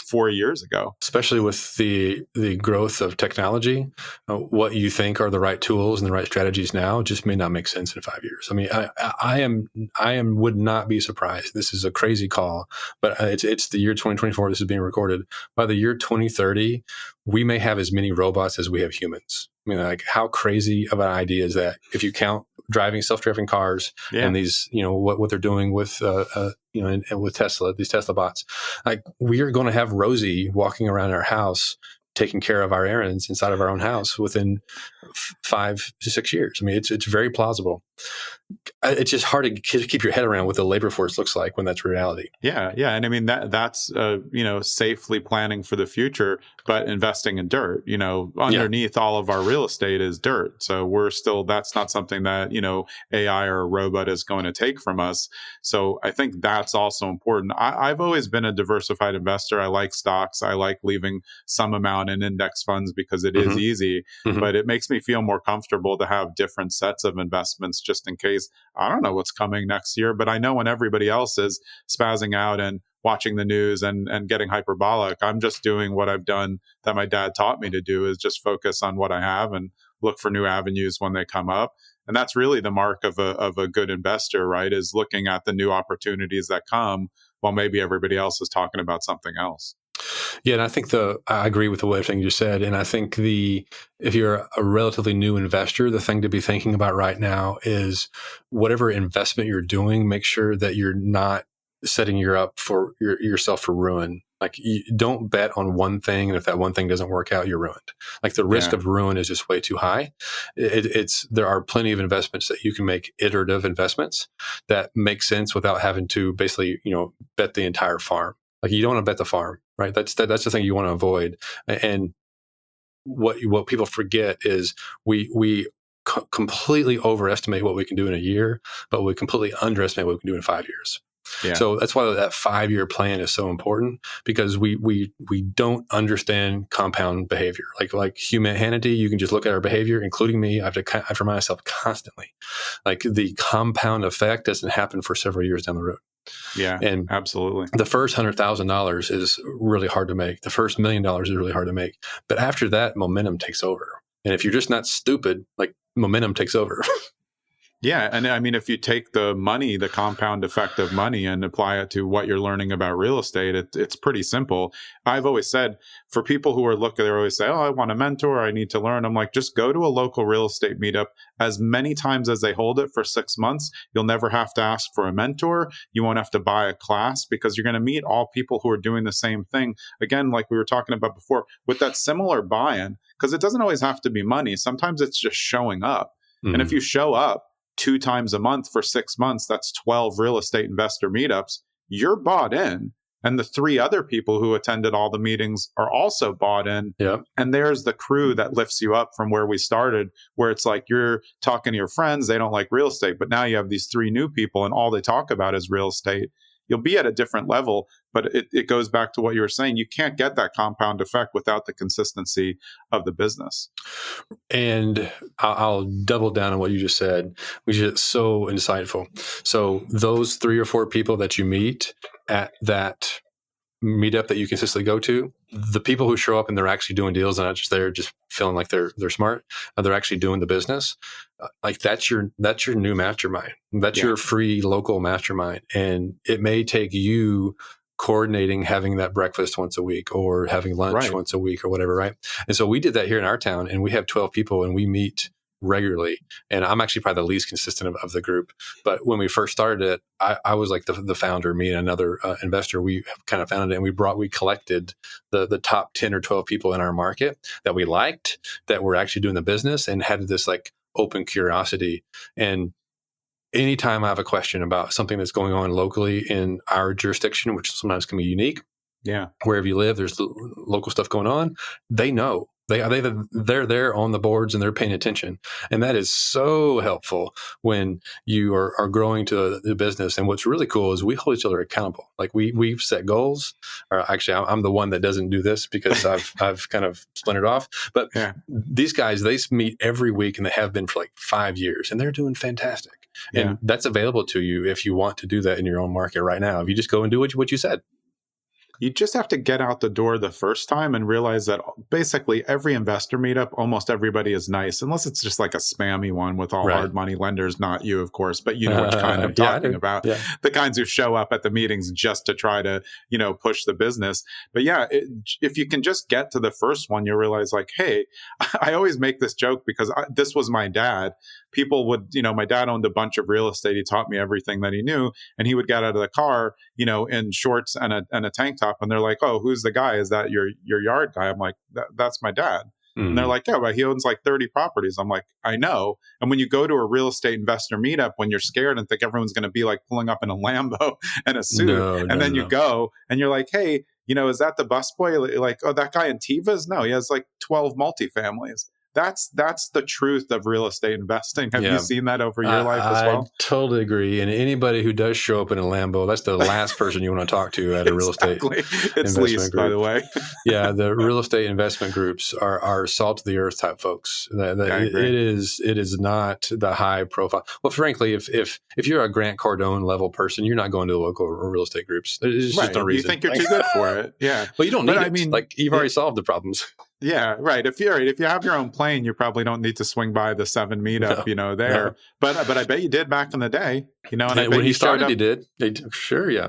4 years ago. Especially with the growth of technology, what you think are the right tools and the right strategies now just may not make sense in 5 years. I mean, I would not be surprised. This is a crazy call, but it's the year 2024. This is being recorded. By the year 2030, we may have as many robots as we have humans. I mean, like, how crazy of an idea is that? If you count driving self-driving cars and these, what they're doing with, and with Tesla, these Tesla bots, like, we are going to have Rosie walking around our house, taking care of our errands inside of our own house within 5 to 6 years. I mean, it's very plausible. It's just hard to keep your head around what the labor force looks like when that's reality. Yeah. And I mean, that's safely planning for the future, but investing in dirt. Underneath all of our real estate is dirt. So that's not something that, AI or a robot is going to take from us. So I think that's also important. I've always been a diversified investor. I like stocks. I like leaving some amount in index funds because it is easy, but it makes me feel more comfortable to have different sets of investments just in case. I don't know what's coming next year, but I know when everybody else is spazzing out and watching the news and getting hyperbolic, I'm just doing what I've done that my dad taught me to do, is just focus on what I have and look for new avenues when they come up. And that's really the mark of a good investor, right? Is looking at the new opportunities that come while maybe everybody else is talking about something else. Yeah, and I think I agree with everything you said. And I think if you're a relatively new investor, the thing to be thinking about right now is whatever investment you're doing, make sure that you're not setting yourself for ruin. Like, you don't bet on one thing, and if that one thing doesn't work out, you're ruined. Like, the risk of ruin is just way too high. There are plenty of investments that you can make, iterative investments that make sense without having to basically, bet the entire farm. Like, you don't want to bet the farm, right? That's the thing you want to avoid. And what people forget is we completely overestimate what we can do in a year, but we completely underestimate what we can do in 5 years. Yeah. So that's why that 5-year plan is so important, because we don't understand compound behavior. Like humanity, you can just look at our behavior, including me. I have to remind myself constantly, like, the compound effect doesn't happen for several years down the road. Yeah, and absolutely. The first $100,000 is really hard to make. The first $1 million is really hard to make. But after that, momentum takes over. And if you're just not stupid, like, momentum takes over. Yeah. And I mean, if you take the compound effect of money and apply it to what you're learning about real estate, it's pretty simple. I've always said, for people who are looking, they always say, oh, I want a mentor, I need to learn. I'm like, just go to a local real estate meetup as many times as they hold it for 6 months. You'll never have to ask for a mentor. You won't have to buy a class, because you're going to meet all people who are doing the same thing. Again, like we were talking about before, with that similar buy-in, because it doesn't always have to be money. Sometimes it's just showing up. Mm-hmm. And if you show up 2 times a month for 6 months, that's 12 real estate investor meetups. You're bought in. And the 3 other people who attended all the meetings are also bought in. Yep. And there's the crew that lifts you up from where we started, where it's like you're talking to your friends, they don't like real estate, but now you have these 3 new people and all they talk about is real estate. You'll be at a different level, but it goes back to what you were saying. You can't get that compound effect without the consistency of the business. And I'll double down on what you just said, which is so insightful. So those 3 or 4 people that you meet at that meetup that you consistently go to, the people who show up and they're actually doing deals and not just there just feeling like they're smart, they're actually doing the business. Like that's your new mastermind. That's your free local mastermind. And it may take you coordinating having that breakfast once a week or having lunch once a week or whatever, right? And so we did that here in our town, and we have 12 people and we meet regularly. And I'm actually probably the least consistent of the group. But when we first started it, I was like the founder, me and another investor. We kind of founded it, and we collected the top 10 or 12 people in our market that we liked, that were actually doing the business, and had this like open curiosity. And anytime I have a question about something that's going on locally in our jurisdiction, which sometimes can be unique, wherever you live, there's local stuff going on, they know. They're there on the boards and they're paying attention. And that is so helpful when you are growing to the business. And what's really cool is we hold each other accountable. Like we've set goals, or actually I'm the one that doesn't do this because I've kind of splintered off. But these guys, they meet every week, and they have been for like 5 years, and they're doing fantastic. And that's available to you if you want to do that in your own market right now. If you just go and do what you said. You just have to get out the door the first time and realize that basically every investor meetup, almost everybody is nice, unless it's just like a spammy one with all hard money lenders, not you, of course, but you know which kind I'm talking about. Yeah. The kinds who show up at the meetings just to try to, push the business. But if you can just get to the first one, you'll realize like, hey, I always make this joke because this was my dad. People would, my dad owned a bunch of real estate. He taught me everything that he knew. And he would get out of the car, in shorts and a tank top. And they're like, oh, who's the guy? Is that your yard guy? I'm like, that's my dad. Mm-hmm. And they're like, yeah, but he owns like 30 properties. I'm like, I know. And when you go to a real estate investor meetup, when you're scared and think everyone's going to be like pulling up in a Lambo and a suit, then you go and you're like, hey, is that the busboy? Like, oh, that guy in Tivas? No, he has like 12 multifamilies. That's the truth of real estate investing. Have you seen that over your life as well? I totally agree. And anybody who does show up in a Lambo, that's the last person you want to talk to at a real estate it's leased, by the way. The real estate investment groups are salt of the earth type folks. It is not the high profile. Well, frankly, if you're a Grant Cardone level person, you're not going to the local real estate groups. There's just no reason. You think you're too good for it. Yeah. Well, you don't need it. I mean, like you've already solved the problems. Yeah, right. If you have your own plane, you probably don't need to swing by the 7 meetup, there. No. But I bet you did back in the day, and I bet when he started, he did. Sure, yeah.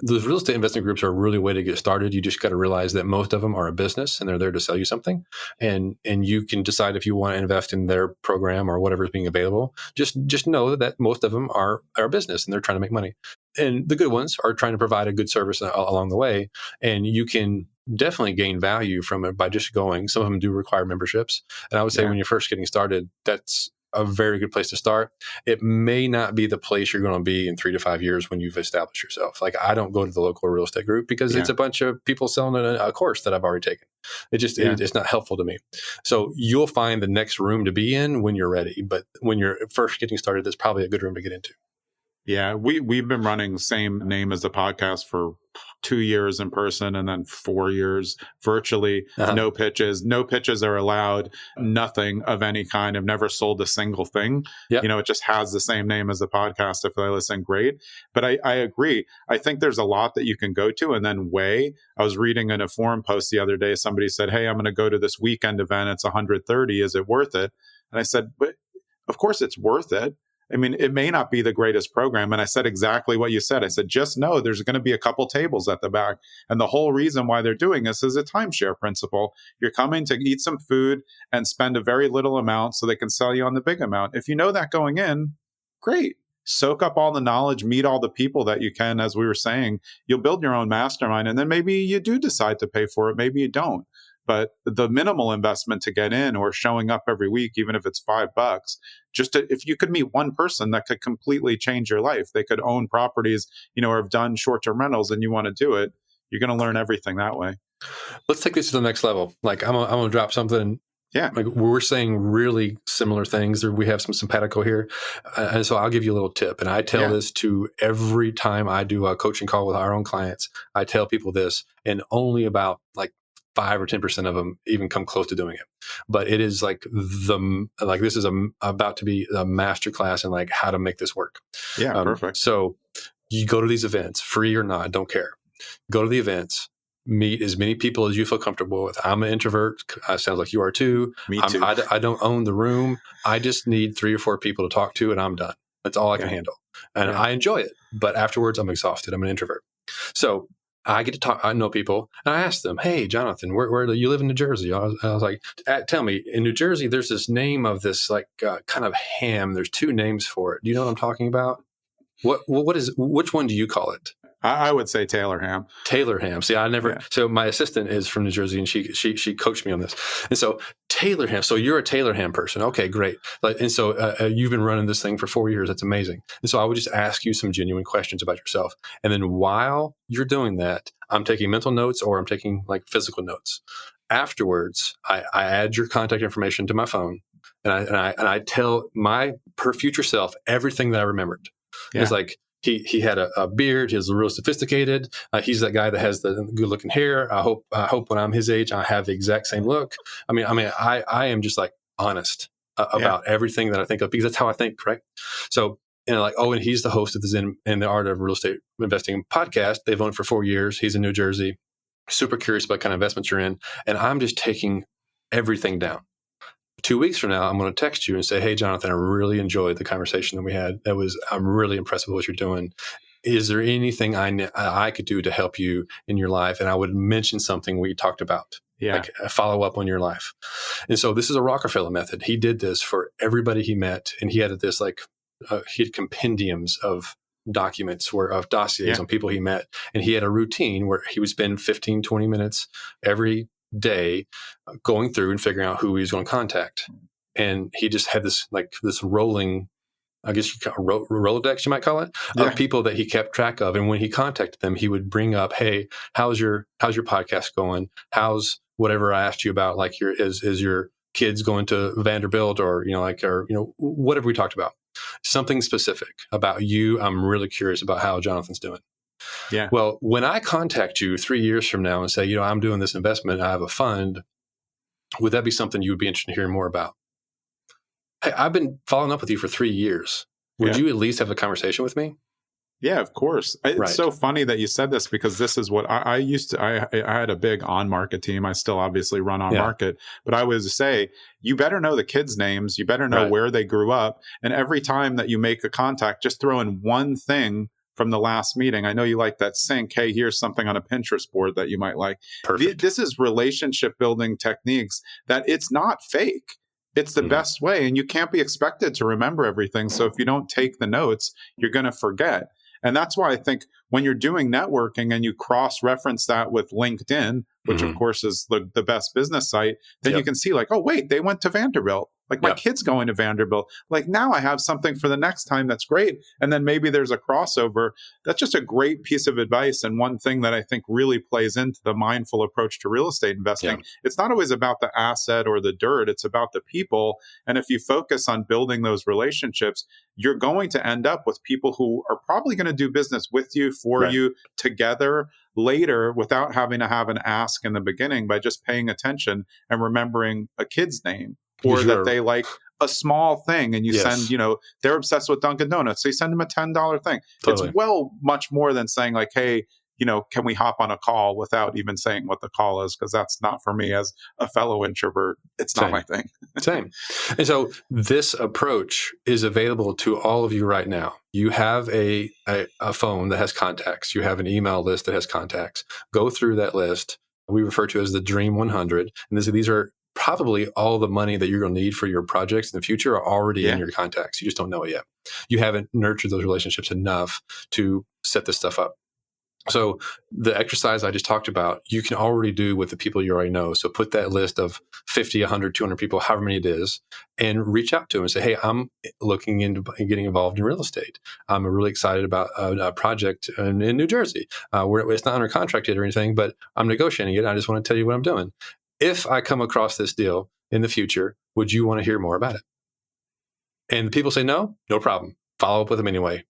Those real estate investment groups are a really way to get started. You just got to realize that most of them are a business and they're there to sell you something, and you can decide if you want to invest in their program or whatever is being available. Just know that most of them are a business and they're trying to make money, and the good ones are trying to provide a good service along the way, and you can definitely gain value from it by just going. Some of them do require memberships. And I would say when you're first getting started, that's a very good place to start. It may not be the place you're going to be in 3 to 5 years when you've established yourself. Like I don't go to the local real estate group because it's a bunch of people selling a course that I've already taken. It's not helpful to me. So you'll find the next room to be in when you're ready. But when you're first getting started, that's probably a good room to get into. Yeah, we've been running same name as the podcast for 2 years in person and then 4 years virtually. No pitches. No pitches are allowed. Nothing of any kind. I've never sold a single thing. Yep. It just has the same name as the podcast. If they listen, great. But I agree. I think there's a lot that you can go to and then weigh. I was reading in a forum post the other day, somebody said, hey, I'm going to go to this weekend event. It's 130. Is it worth it? And I said, but of course it's worth it. I mean, it may not be the greatest program. And I said exactly what you said. I said, just know there's going to be a couple tables at the back. And the whole reason why they're doing this is a timeshare principle. You're coming to eat some food and spend a very little amount so they can sell you on the big amount. If you know that going in, great. Soak up all the knowledge, meet all the people that you can. As we were saying, you'll build your own mastermind. And then maybe you do decide to pay for it. Maybe you don't. But the minimal investment to get in or showing up every week, even if it's $5, if you could meet one person that could completely change your life, they could own properties, or have done short-term rentals and you want to do it, you're going to learn everything that way. Let's take this to the next level. Like I'm going to drop something. Yeah. Like we're saying really similar things. We have some simpatico here. And so I'll give you a little tip. And I tell this to every time I do a coaching call with our own clients. I tell people this, and only about like 5 or 10% of them even come close to doing it. But it is like this is about to be a masterclass in like how to make this work. Yeah, perfect. So you go to these events, free or not, don't care. Go to the events, meet as many people as you feel comfortable with. I'm an introvert. Sounds like you are too. Me too. I don't own the room. I just need 3 or 4 people to talk to, and I'm done. That's all I can handle. And I enjoy it. But afterwards, I'm exhausted. I'm an introvert. So I get to talk. I know people, and I ask them, "Hey, Jonathan, where do you live in New Jersey?" I was like, "Tell me, in New Jersey, there's this name of this kind of ham. There's 2 names for it. Do you know what I'm talking about? Which one do you call it?" I would say Taylor ham. Taylor ham. See, I never. Yeah. So my assistant is from New Jersey, and she coached me on this. And so Taylor ham. So you're a Taylor ham person. Okay, great. And so you've been running this thing for 4 years. That's amazing. And so I would just ask you some genuine questions about yourself. And then while you're doing that, I'm taking mental notes or I'm taking like physical notes. Afterwards, I add your contact information to my phone, and I tell my future self everything that I remembered. Yeah. It's like, He had a beard. He was real sophisticated. He's that guy that has the good looking hair. I hope when I'm his age, I have the exact same look. I am just like honest about everything that I think of, because that's how I think, right? So, and he's the host of the Zen and the Art of Real Estate Investing podcast. They've owned it for 4 years. He's in New Jersey. Super curious about kind of investments you're in. And I'm just taking everything down. 2 weeks from now, I'm going to text you and say, "Hey, Jonathan, I really enjoyed the conversation that we had. I'm really impressed with what you're doing. Is there anything I could do to help you in your life?" And I would mention something we talked about, like a follow up on your life. And so this is a Rockefeller method. He did this for everybody he met. And he had this he had compendiums of documents of dossiers on people he met. And he had a routine where he would spend 15, 20 minutes every day going through and figuring out who he was going to contact. And he just had this rolling, I guess Rolodex, you might call it, of people that he kept track of. And when he contacted them, he would bring up, "Hey, how's your podcast going? How's whatever I asked you about, like is your kids going to Vanderbilt or whatever we talked about. Something specific about you. I'm really curious about how Jonathan's doing." Yeah. Well, when I contact you 3 years from now and say, "I'm doing this investment, I have a fund," would that be something you would be interested in hearing more about? Hey, I've been following up with you for 3 years. Would you at least have a conversation with me? Yeah, of course. It's so funny that you said this, because this is what I used to. I had a big on-market team. I still obviously run on-market, but I would say, you better know the kids' names. You better know where they grew up. And every time that you make a contact, just throw in one thing from the last meeting. I know you like that sync. Hey, here's something on a Pinterest board that you might like. Perfect. This is relationship building techniques that it's not fake. It's the best way. And you can't be expected to remember everything. So if you don't take the notes, you're going to forget. And that's why I think when you're doing networking and you cross-reference that with LinkedIn, which of course is the best business site, then you can see like, oh, wait, they went to Vanderbilt. Like my kid's going to Vanderbilt. Like now I have something for the next time. That's great. And then maybe there's a crossover. That's just a great piece of advice. And one thing that I think really plays into the mindful approach to real estate investing, it's not always about the asset or the dirt. It's about the people. And if you focus on building those relationships, you're going to end up with people who are probably going to do business with you, for you, together later, without having to have an ask in the beginning, by just paying attention and remembering a kid's name. Or that they like a small thing, and you send, they're obsessed with Dunkin' Donuts. So you send them a $10 thing. Totally. It's much more than saying like, hey, can we hop on a call, without even saying what the call is? Because that's not for me as a fellow introvert. It's not my thing. Same. And so this approach is available to all of you right now. You have a phone that has contacts. You have an email list that has contacts. Go through that list. We refer to as the Dream 100. And these are probably all the money that you're going to need for your projects in the future are already in your contacts. You just don't know it yet. You haven't nurtured those relationships enough to set this stuff up. So the exercise I just talked about, you can already do with the people you already know. So put that list of 50, 100, 200 people, however many it is, and reach out to them and say, "Hey, I'm looking into getting involved in real estate. I'm really excited about a project in New Jersey. It's not under contract yet or anything, but I'm negotiating it. I just want to tell you what I'm doing. If I come across this deal in the future, would you want to hear more about it?" And people say no problem. Follow up with them anyway.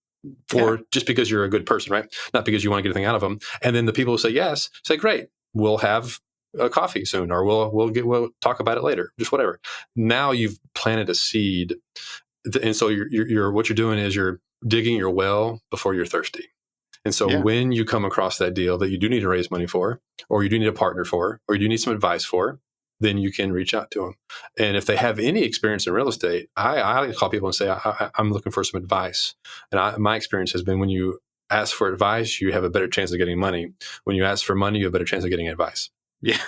Just because you're a good person, right? Not because you want to get anything out of them. And then the people who say yes, say, "Great, we'll have a coffee soon," or we'll talk about it later, just whatever. Now you've planted a seed. And so you're what you're doing is you're digging your well before you're thirsty. And so when you come across that deal that you do need to raise money for, or you do need a partner for, or you do need some advice for, then you can reach out to them. And if they have any experience in real estate, I call people and say, I'm looking for some advice. And my experience has been when you ask for advice, you have a better chance of getting money. When you ask for money, you have a better chance of getting advice. Yeah.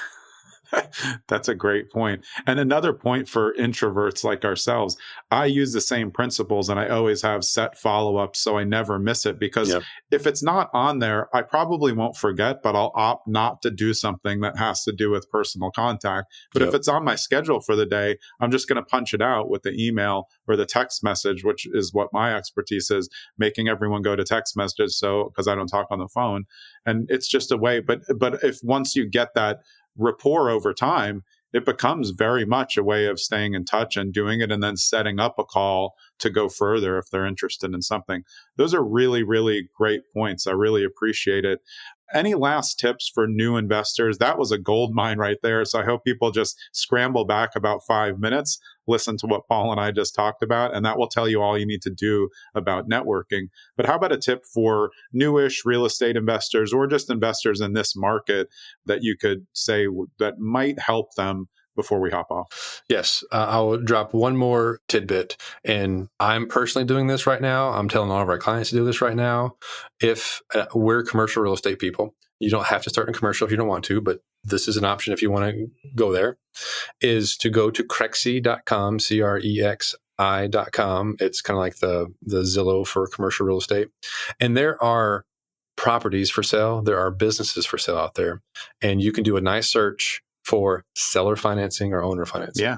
That's a great point. And another point for introverts like ourselves, I use the same principles and I always have set follow-ups so I never miss it, because if it's not on there, I probably won't forget, but I'll opt not to do something that has to do with personal contact. But if it's on my schedule for the day, I'm just going to punch it out with the email or the text message, which is what my expertise is, making everyone go to text messages. So, because I don't talk on the phone, and it's just a way. But if once you get that rapport over time, it becomes very much a way of staying in touch and doing it and then setting up a call to go further if they're interested in something. Those are really, really great points. I really appreciate it. Any last tips for new investors? That was a gold mine right there. So I hope people just scramble back about 5 minutes, listen to what Paul and I just talked about, and that will tell you all you need to do about networking. But how about a tip for newish real estate investors or just investors in this market that you could say that might help them before we hop off? Yes, I'll drop one more tidbit. And I'm personally doing this right now. I'm telling all of our clients to do this right now. If we're commercial real estate people, you don't have to start in commercial if you don't want to, but this is an option if you want to go there, is to go to crexi.com, CREXI.com. It's kind of like the Zillow for commercial real estate. And there are properties for sale. There are businesses for sale out there. And you can do a nice search for seller financing or owner financing. Yeah.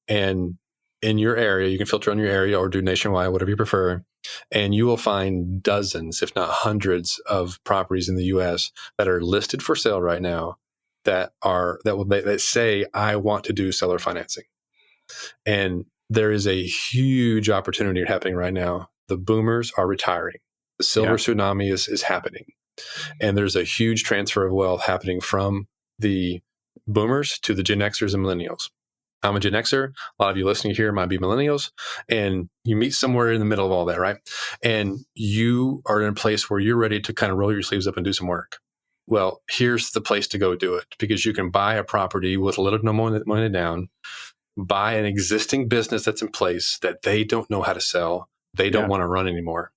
And in your area, you can filter on your area or do nationwide, whatever you prefer. And you will find dozens, if not hundreds, of properties in the US that are listed for sale right now that say, I want to do seller financing. And there is a huge opportunity happening right now. The boomers are retiring. The silver tsunami is happening. And there's a huge transfer of wealth happening from the boomers to the Gen Xers and millennials. I'm a Gen Xer. A lot of you listening here might be millennials, and you meet somewhere in the middle of all that, right? And you are in a place where you're ready to kind of roll your sleeves up and do some work. Well, here's the place to go do it, because you can buy a property with little to no money down, buy an existing business that's in place that they don't know how to sell, they don't want to run anymore.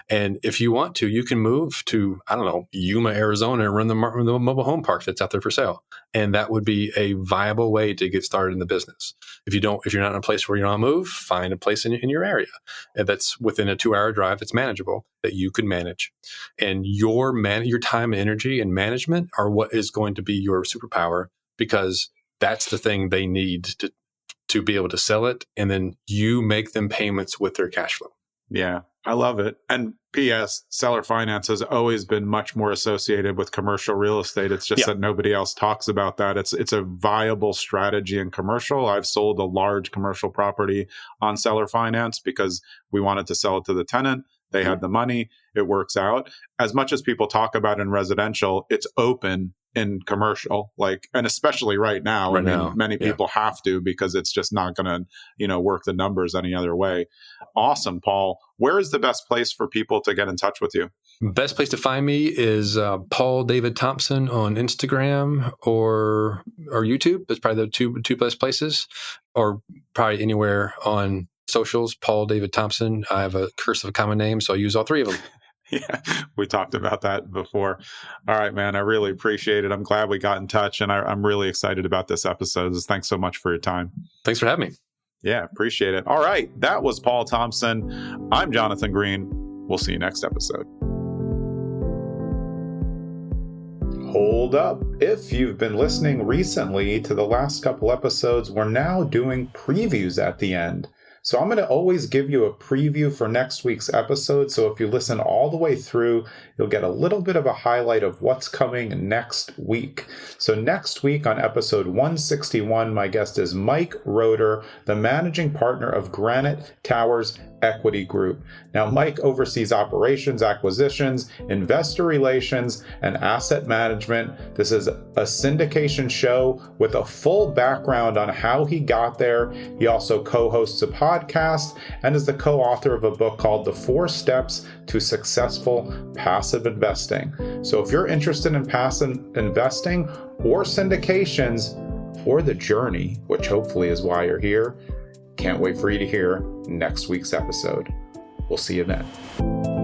And if you want to, you can move to, I don't know, Yuma, Arizona, and run the mobile home park that's out there for sale. And that would be a viable way to get started in the business. If you're not in a place where you don't move, find a place in your area that's within a 2-hour drive that's manageable, that you could manage. And your time and energy and management are what is going to be your superpower, because that's the thing they need to be able to sell it. And then you make them payments with their cash flow. Yeah, I love it. And P.S., seller finance has always been much more associated with commercial real estate. It's just that nobody else talks about that. It's a viable strategy in commercial. I've sold a large commercial property on seller finance because we wanted to sell it to the tenant. They had the money. It works out. As much as people talk about in residential, it's open in commercial, and especially right now. Many people have to, because it's just not going to, work the numbers any other way. Awesome, Paul. Where is the best place for people to get in touch with you? Best place to find me is Paul David Thompson on Instagram or YouTube. That's probably the two best places, or probably anywhere on socials. Paul David Thompson. I have a cursive common name, so I use all three of them. Yeah, we talked about that before. All right, man, I really appreciate it. I'm glad we got in touch, and I'm really excited about this episode. Thanks so much for your time. Thanks for having me. Yeah, appreciate it. All right, that was Paul Thompson. I'm Jonathan Green. We'll see you next episode. Hold up. If you've been listening recently to the last couple episodes, we're now doing previews at the end. So I'm going to always give you a preview for next week's episode. So if you listen all the way through, you'll get a little bit of a highlight of what's coming next week. So next week on episode 161, my guest is Mike Roeder, the managing partner of Granite Towers Equity Group. Now, Mike oversees operations, acquisitions, investor relations, and asset management. This is a syndication show with a full background on how he got there. He also co-hosts a podcast and is the co-author of a book called The 4 Steps to Successful Passive Investing. So if you're interested in passive investing or syndications or the journey, which hopefully is why you're here, can't wait for you to hear next week's episode. We'll see you then.